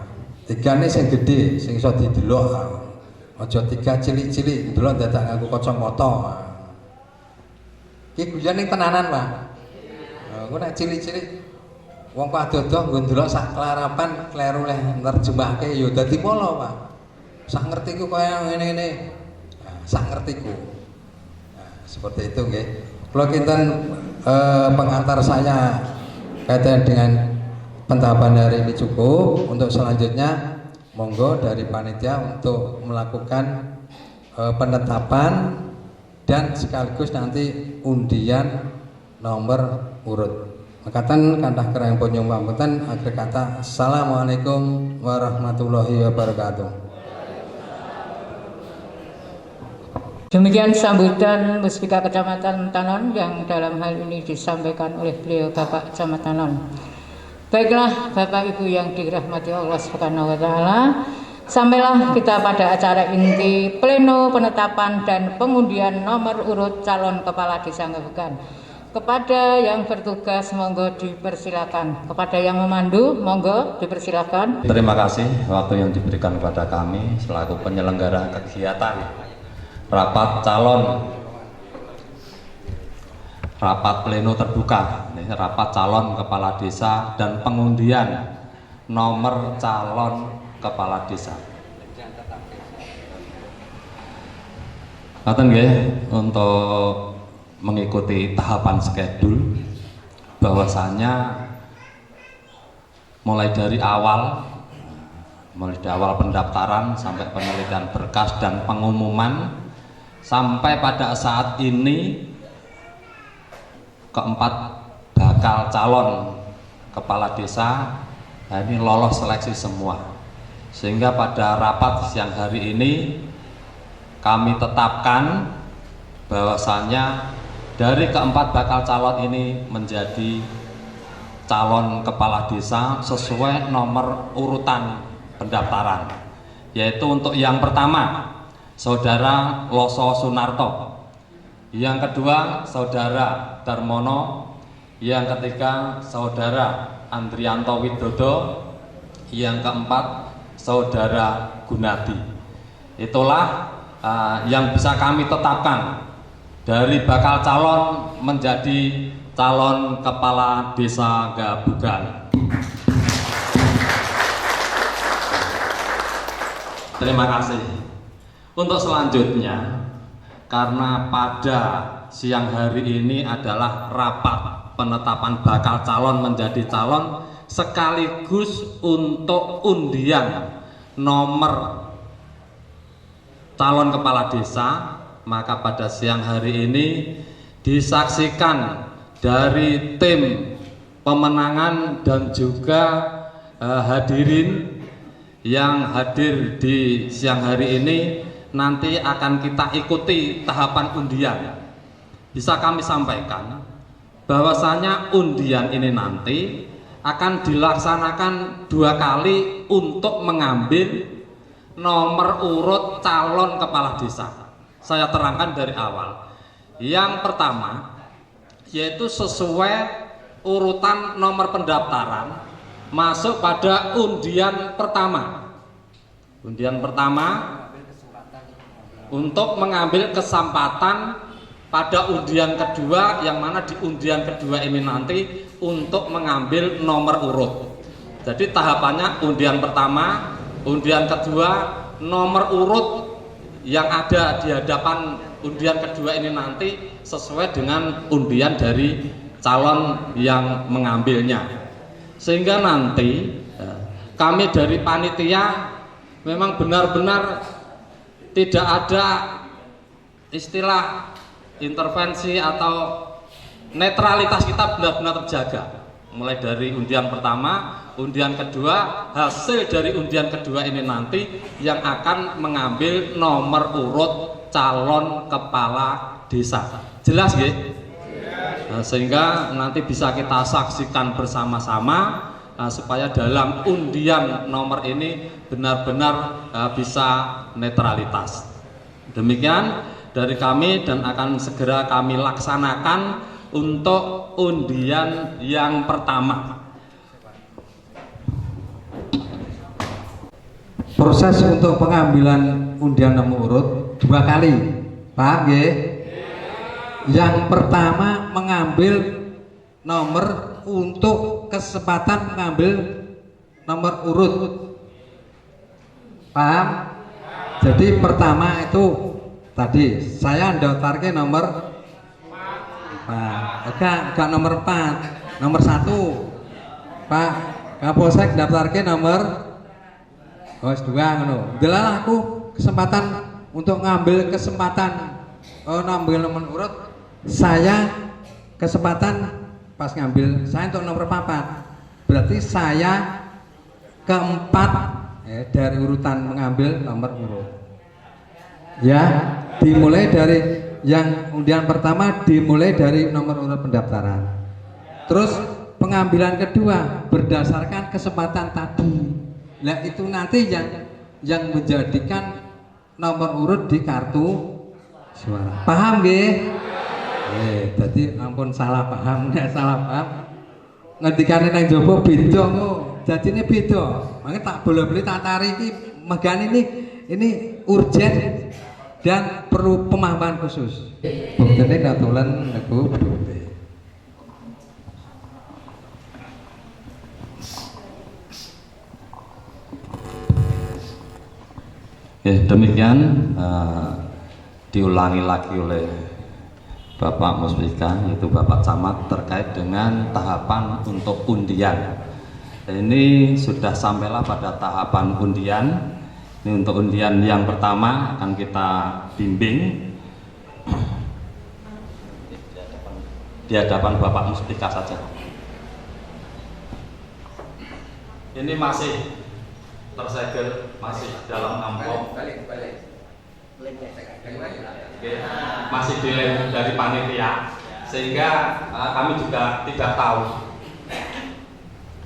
3 ini yang gede yang bisa didelok, ojo 3 cilik-cilik delok dadak nganggo kacamata. Iki guyon ning tenanan Pak. Engko nek cilik-cilik wong kok adoh-adoh nggo ndelok sak kelarapan kleru leh nerjemahke ya dadi polo Pak. Sak ngertiku kaya ngene-ngene. Nah, sak ngertiku. Nah, seperti itu nggih. Kula kinten pengantar saya kaitan dengan pentahapan hari ini cukup. Untuk selanjutnya monggo dari panitia untuk melakukan penetapan dan sekaligus nanti undian nomor urut. Mekaten kandah kerang ponyong pamuten akhir kata assalamualaikum warahmatullahi wabarakatuh.
Demikian sambutan Muspika Kecamatan Tanon yang dalam hal ini disampaikan oleh beliau Bapak Camat Tanon. Baiklah Bapak Ibu yang dirahmati Allah Subhanahu wa taala, sampailah kita pada acara inti pleno penetapan dan pengundian nomor urut calon kepala desa Ngabugan. Kepada yang bertugas monggo dipersilakan, kepada yang memandu monggo dipersilakan.
Terima kasih waktu yang diberikan kepada kami selaku penyelenggara kegiatan rapat pleno terbuka, rapat calon kepala desa dan pengundian nomor calon kepala desa. Ngaten nggih, untuk mengikuti tahapan skedul bahwasanya mulai dari awal pendaftaran sampai penelitian berkas dan pengumuman sampai pada saat ini keempat bakal calon kepala desa ini lolos seleksi semua, sehingga pada rapat siang hari ini kami tetapkan bahwasanya dari keempat bakal calon ini menjadi calon kepala desa sesuai nomor urutan pendaftaran, yaitu untuk yang pertama Saudara Loso Sunarto, yang kedua Saudara Darmono, yang ketiga Saudara Andrianto Widodo, yang keempat Saudara Gunadi. Itulah yang bisa kami tetapkan dari bakal calon menjadi calon kepala desa Ngabugan. Terima kasih. Untuk selanjutnya, karena pada siang hari ini adalah rapat penetapan bakal calon menjadi calon sekaligus untuk undian nomor calon kepala desa, maka pada siang hari ini disaksikan dari tim pemenangan dan juga hadirin yang hadir di siang hari ini nanti akan kita ikuti tahapan undian. Bisa kami sampaikan bahwasanya undian ini nanti akan dilaksanakan 2 kali untuk mengambil nomor urut calon kepala desa. Saya terangkan dari awal. Yang pertama yaitu sesuai urutan nomor pendaftaran masuk pada undian pertama. Undian pertama untuk mengambil kesempatan pada undian kedua, yang mana di undian kedua ini nanti untuk mengambil nomor urut. Jadi tahapannya undian pertama, undian kedua, nomor urut yang ada di hadapan undian kedua ini nanti sesuai dengan undian dari calon yang mengambilnya, sehingga nanti kami dari panitia memang benar-benar tidak ada istilah intervensi atau netralitas, kita benar-benar terjaga mulai dari undian pertama, undian kedua, hasil dari undian kedua ini nanti yang akan mengambil nomor urut calon kepala desa. Jelas nggih? Sehingga nanti bisa kita saksikan bersama-sama supaya dalam undian nomor ini benar-benar bisa netralitas. Demikian dari kami dan akan segera kami laksanakan untuk undian yang pertama.
Proses untuk pengambilan undian nomor urut 2 kali, paham nggih? Yang pertama mengambil nomor untuk kesempatan mengambil nomor urut, paham? Jadi pertama itu tadi saya daftarkan nomor enggak nomor 4, nomor 1 Pak Kapolsek daftarkan nomor 2 ngono. Delah aku kesempatan untuk ngambil kesempatan ngambil nomor urut, saya kesempatan pas ngambil saya untuk nomor 4. Berarti saya keempat dari urutan mengambil nomor urut. Ya, dimulai dari yang undian pertama dimulai dari nomor urut pendaftaran. Terus pengambilan kedua berdasarkan kesempatan tadi. Nah itu nanti yang menjadikan nomor urut di kartu suara. Paham nggih? Jadi ampun salah paham, nggak salah paham. Ngendikane nang jaba beda kok. Jadine beda. Makanya tak boleh-boleh tak tarik megan ini urgent dan perlu pemahaman khusus. Buktine katulan niku bukti.
Demikian diulangi lagi oleh Bapak Muspika, yaitu Bapak Camat, terkait dengan tahapan untuk undian. Ini sudah sampailah pada tahapan undian. Ini untuk undian yang pertama akan kita bimbing di hadapan Bapak Muspika saja. Ini masih tersegel, masih dalam amplop. Masih dilem dari panitia, sehingga kami juga tidak tahu.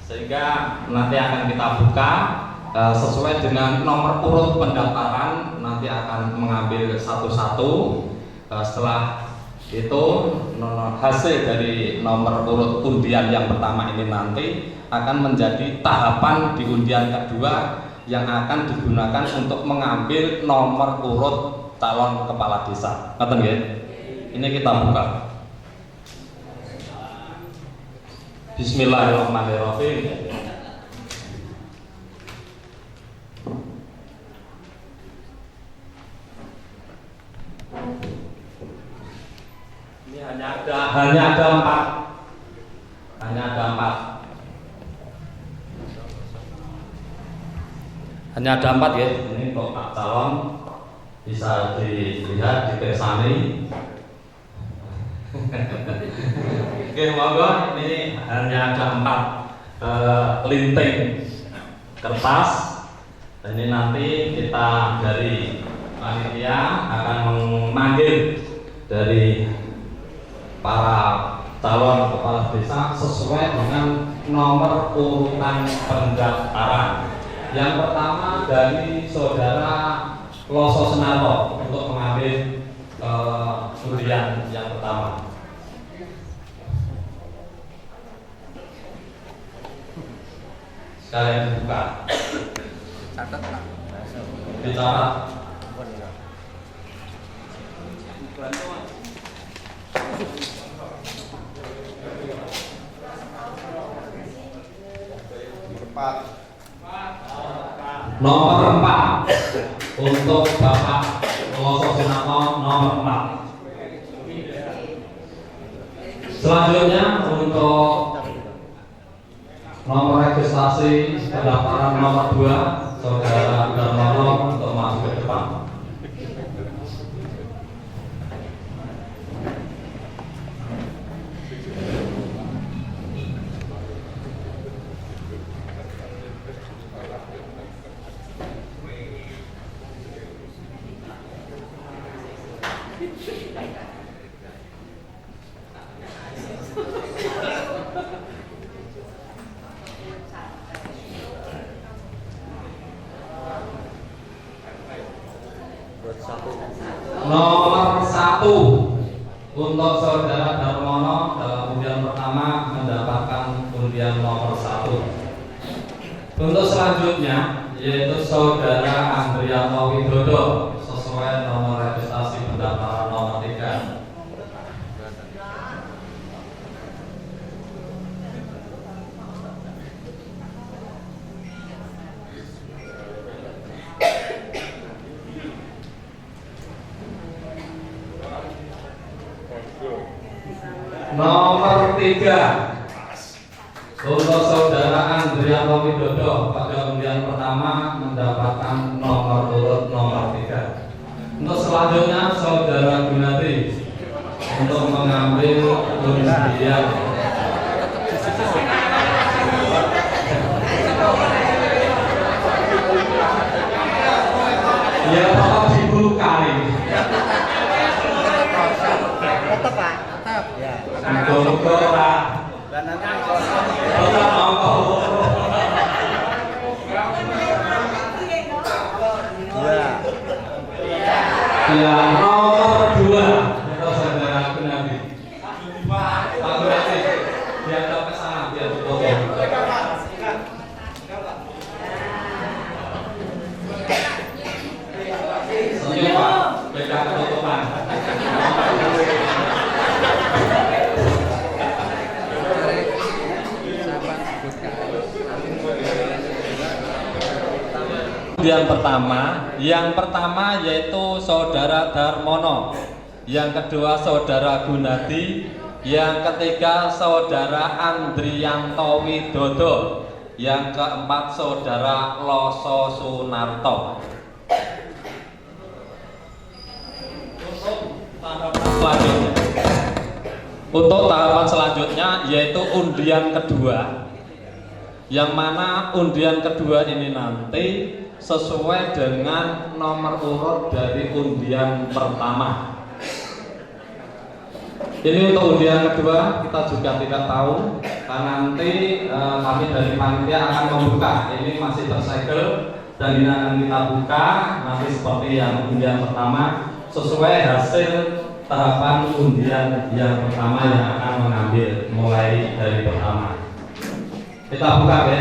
Sehingga nanti akan kita buka sesuai dengan nomor urut pendaftaran, nanti akan mengambil satu-satu. Setelah itu hasil dari nomor urut undian yang pertama ini nanti akan menjadi tahapan di undian kedua yang akan digunakan untuk mengambil nomor urut calon kepala desa. Ngoten nggih? Ini kita buka. Bismillahirrahmanirrahim. Ini hanya ada 4. Hanya ada 4 ya. Ini untuk Pak calon bisa dilihat, dipersani. Oke, monggo. Ini hanya ada 4 linting kertas. Dan ini nanti kita dari panitia akan memanggil dari para calon kepala desa sesuai dengan nomor urutan pendaftaran. Yang pertama dari Saudara Loso Senarto untuk mengambil undian yang pertama. Sekalian dibuka. Catat Pak. Dicatat. Nomor 4 untuk Bapak Pelosok Sinato nomor 4. Selanjutnya untuk nomor registrasi pendaftaran nomor 2, Saudara Darmono untuk maju ke depan. Nomor 1 untuk Saudara Darmono dalam undian pertama mendapatkan undian nomor 1. Untuk selanjutnya yaitu Saudara Andrianto Widodo sesuai nomor registrasi pendaftaran nomor 3. Nomor 3 untuk Saudara Andrianto Widodo pada undian pertama mendapatkan nomor urut nomor 3. Untuk selanjutnya Saudara Gunati untuk mengambil undian. Ya tetap diburu kali.
Tetap Pak, tetap ya.
Muga-muga
Dan nanti
ya nomor 2 untuk Saudara Gunati. Pak Gunati dianggap ke sana biar foto. Senyum Pak, beda ketutupan. Yang pertama yaitu Saudara Darmono, yang kedua Saudara Gunati, yang ketiga Saudara Andrianto Widodo, yang keempat Saudara Loso Sunarto. Untuk tahapan selanjutnya yaitu undian kedua, yang mana undian kedua ini nanti sesuai dengan nomor urut dari undian pertama. Ini untuk undian kedua kita juga tidak tahu, karena nanti kami dari panitia akan membuka. Ini masih tersegel dan ini akan kita buka nanti seperti yang undian pertama sesuai hasil tahapan undian yang pertama yang akan mengambil mulai dari pertama. Kita buka ya.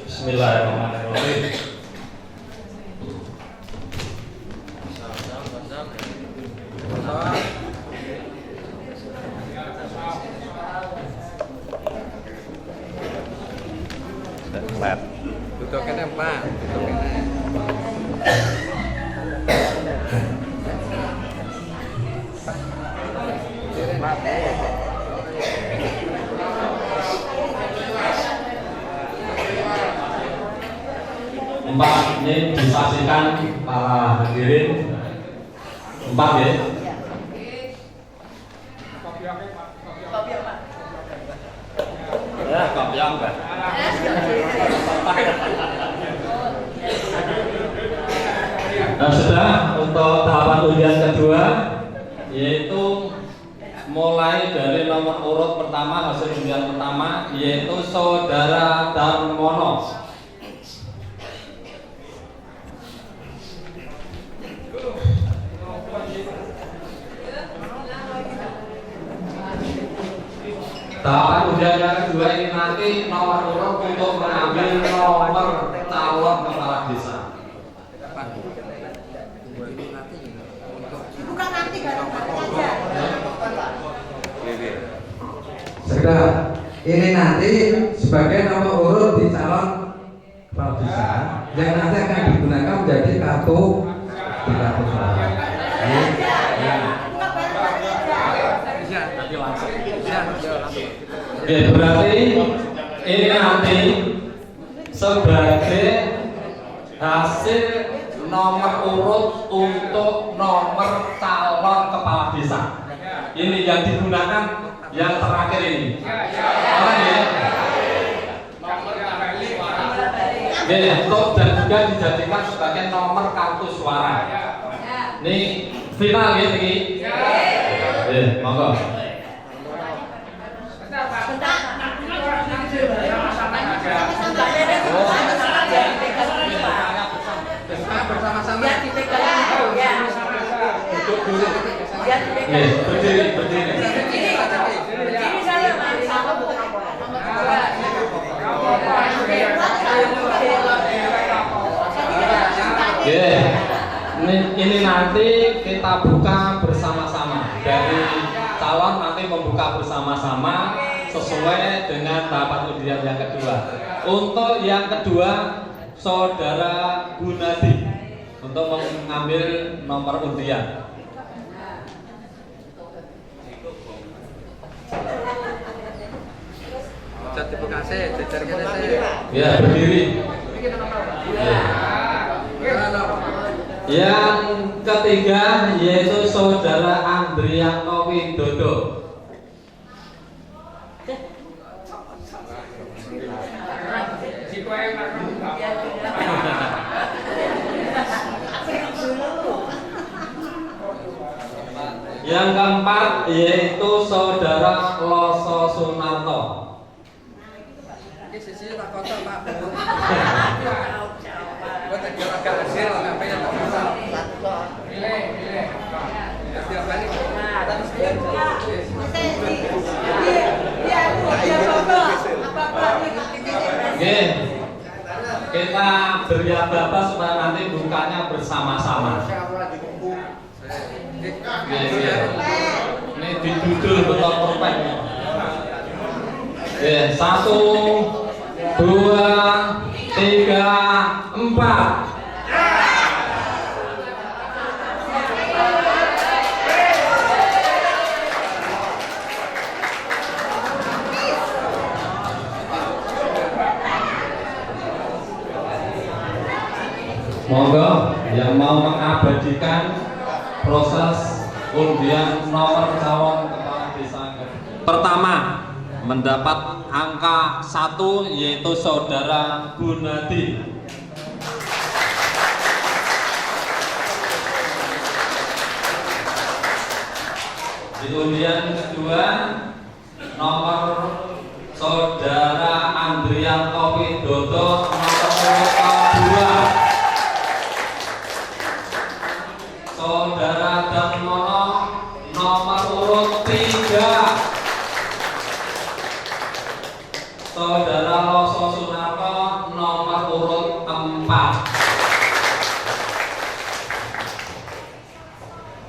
Bismillahirrahmanirrahim.
duduknya Pak, duduknya.
Empat ini disaksikan para hadirin. 4 ya. Ya, kopiah Mbak. Nah, sudah untuk tahapan undian kedua yaitu mulai dari nomor urut pertama hasil undian pertama yaitu Saudara Darmono. Tahapan undian yang kedua ini nanti nomor urut untuk mengambil nomor calon kepala desa.
Bukan nanti kan aja.
Sudah, ini nanti sebagai nomor urut di calon kepala desa yang nanti akan digunakan menjadi kartu di kartu suara.
Oke, berarti ini nanti sebagai hasil nomor urut untuk nomor calon kepala desa. Ini yang digunakan yang terakhir ini. Orang ya? Untuk dan juga dijadikan sebagai nomor kartu suara. Ini final ya, ini. Monggo.
Bersama-sama.
Duduk dulu. Berdiri. Ini nanti kita buka bersama-sama. Dari calon nanti membuka bersama-sama sesuai dengan tahapan undian yang kedua. Untuk yang kedua, Saudara Gunadi untuk mengambil nomor undian.
Jadi bekasih, jajarkan saya.
Ya, berdiri. Yang ketiga yaitu Saudara Andrianto Widodo. Yang keempat yaitu Saudara Loso Sunarto.
Ini sisi tak kotor Pak. Buat agak hasil, apa yang tak bisa. Pilih. Hasil balik.
Oke, kita beri apa supaya nanti bukanya bersama-sama. Ini didudul betul perpek. Oke, 1, 2, 3, 4. Monggo yang mau mengabadikan proses undian nomor calon kepala desa. Pertama mendapat angka 1 yaitu Saudara Gunadi. Di undian kedua nomor Saudara Andrianto Widodo nomor 2. Saudara Darmono nomor urut 3. Saudara Loso Sunarto nomor urut 4.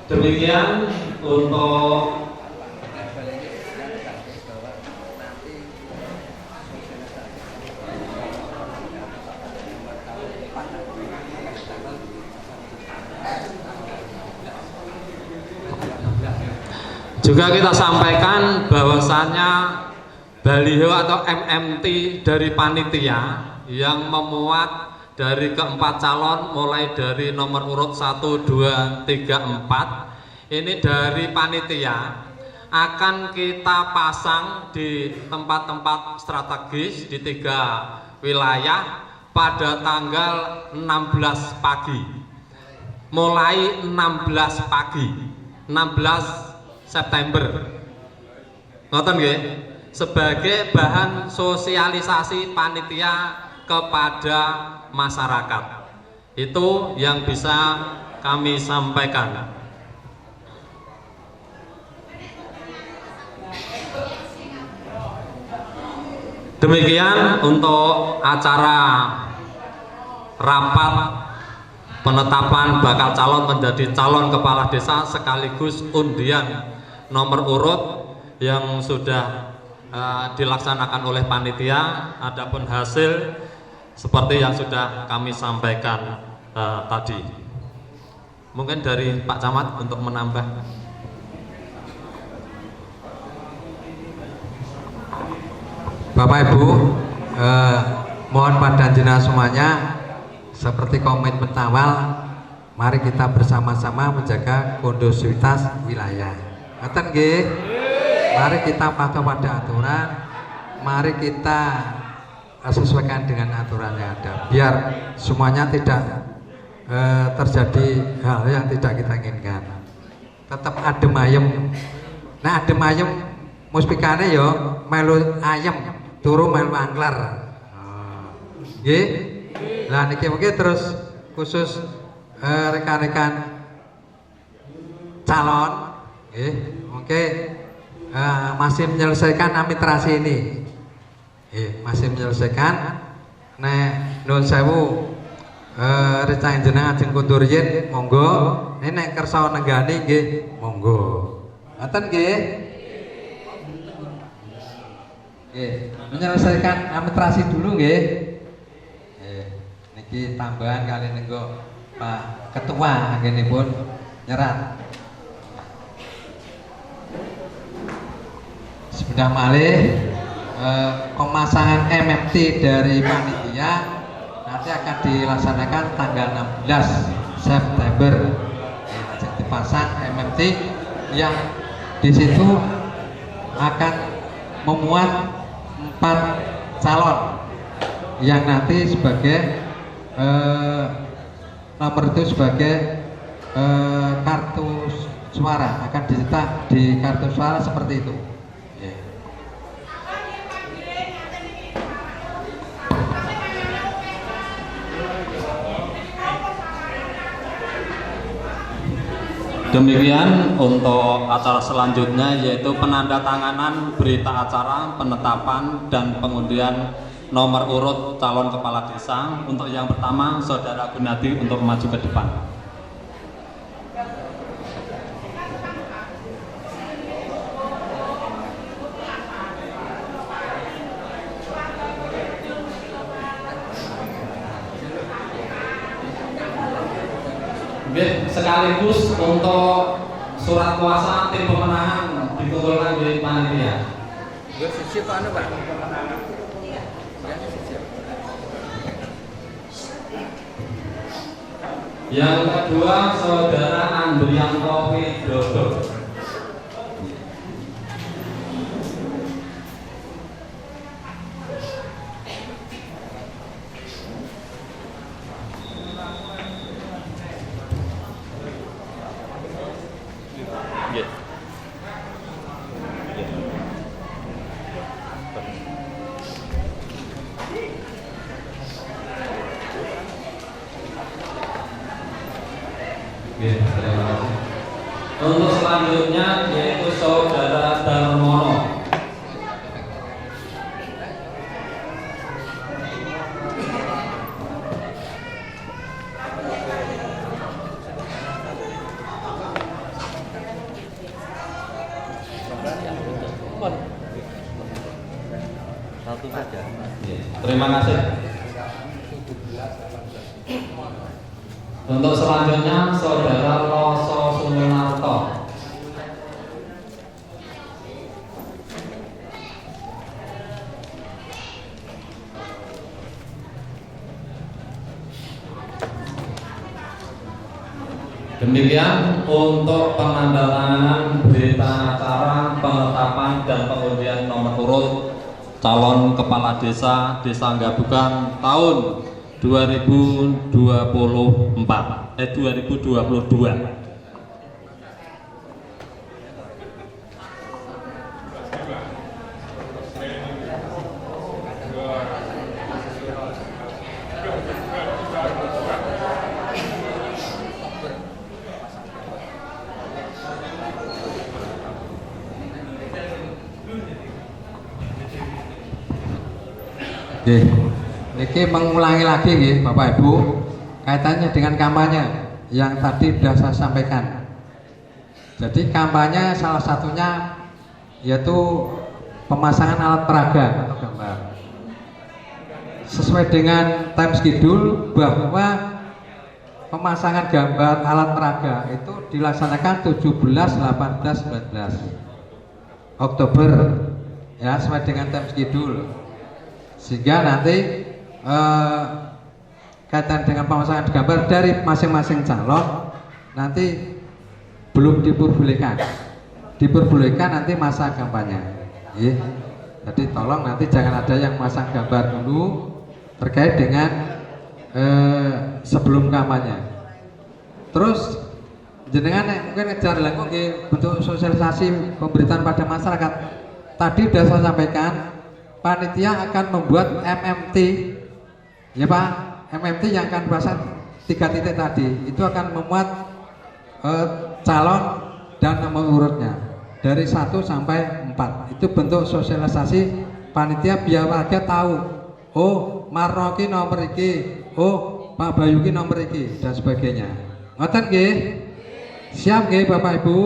Demikian untuk juga kita sampaikan bahwasannya baliho atau MMT dari panitia yang memuat dari keempat calon mulai dari nomor urut 1, 2, 3, 4 ini dari panitia akan kita pasang di tempat-tempat strategis di 3 wilayah pada tanggal 16 pagi mulai 16 pagi 16 September ngoten nggih sebagai bahan sosialisasi panitia kepada masyarakat. Itu yang bisa kami sampaikan. Demikian untuk acara rapat penetapan bakal calon menjadi calon kepala desa sekaligus undian nomor urut yang sudah dilaksanakan oleh panitia. Adapun hasil seperti yang sudah kami sampaikan tadi. Mungkin dari Pak Camat untuk menambah.
Bapak Ibu, mohon pada jenazah semuanya seperti komitmen awal, mari kita bersama-sama menjaga kondusivitas wilayah. Ngoten nggih? Mari kita patuh pada aturan, mari kita sesuaikan dengan aturan yang ada, biar semuanya tidak terjadi hal yang tidak kita inginkan. Tetap adem ayem. Nah, adem ayem muspikane yo melu ayem, turu melu angler. Nggih. Lah niki mungkin terus khusus rekan-rekan calon nggih, mungkin masih menyelesaikan administrasi ini. Masih menyelesaikan. Nek nuwun sewu rencana jenengan ajeng kundur yen monggo, nek kersa nenggani nggih monggo. Ngoten nggih. Nggih, menyelesaikan administrasi dulu nggih. Niki tambahan kali nenggo Pak Ketua anggenipun nyerat. Sebentar malih pemasangan MFT dari panitia nanti akan dilaksanakan tanggal 16 September. Dipasang MFT yang di situ akan memuat 4 calon yang nanti sebagai nomor itu sebagai kartu suara, akan dicetak di kartu suara seperti itu.
Demikian untuk acara selanjutnya, yaitu penandatanganan berita acara penetapan dan pengundian nomor urut calon kepala desa. Untuk yang pertama, Saudara Gunadi untuk maju ke depan. Sekaligus untuk surat kuasa tim pemenangan dikumpulkan di panitia.
Gue sisip anu Pak.
Yang kedua, Saudara Andrianto Widodo. Untuk selanjutnya yaitu Saudara Darmono.
Satu saja.
Terima kasih. Untuk selanjutnya Saudara Loso Suminarto. Demikian untuk penandatanganan berita acara penetapan dan pengundian nomor urut calon kepala desa Desa Gabukan tahun 2022.
Niki mengulangi lagi nggih Bapak Ibu, kaitannya dengan kampanye yang tadi sudah saya sampaikan. Jadi kampanye salah satunya yaitu pemasangan alat peraga atau gambar. Sesuai dengan time schedule bahwa pemasangan gambar alat peraga itu dilaksanakan 17, 18, 19 Oktober ya, sesuai dengan time schedule. sehingga nanti kaitan dengan pemasangan gambar dari masing-masing calon nanti belum diperbolehkan nanti masa kampanye. Jadi tolong nanti jangan ada yang masang gambar dulu terkait dengan sebelum kampanye. Terus jenengan mungkin ngejar lagi bentuk sosialisasi pemberitaan pada masyarakat. Tadi sudah saya sampaikan, panitia akan membuat MMT, ya Pak, MMT yang akan pasang 3 titik tadi, itu akan memuat calon dan nomor urutnya dari 1 sampai 4. Itu bentuk sosialisasi panitia biar warga tahu, oh Marno ki nomor iki, oh Pak Bayu ki nomor iki dan sebagainya. Ngoten nggih? Siap nggih Bapak Ibu?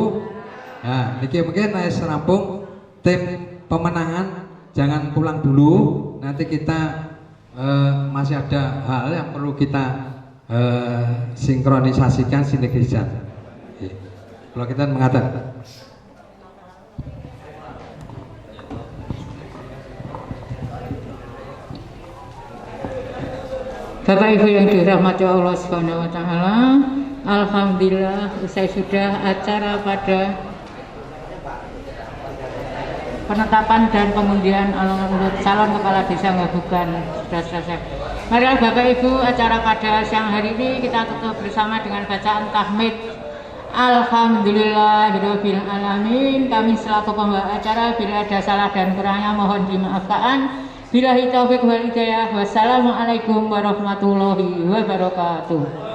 Nah, niki mungkin wis rampung tim pemenangan, jangan pulang dulu. Nanti kita masih ada hal yang perlu kita sinkronisasikan, sinergisan. Kalau kita mengatakan
Bapak Ibu yang dirahmati Allah Subhanahu wa taala, alhamdulillah usai sudah acara pada penetapan dan pengundian urut calon kepala desa Ngabugan sudah selesai. Marilah Bapak Ibu, acara pada siang hari ini kita tutup bersama dengan bacaan tahmid. Alhamdulillahirabbil alamin. Kami selaku pembawa acara bila ada salah dan kurangnya mohon dimaafkan. Billahi taufiq wal hidayah. Wassalamualaikum warahmatullahi wabarakatuh.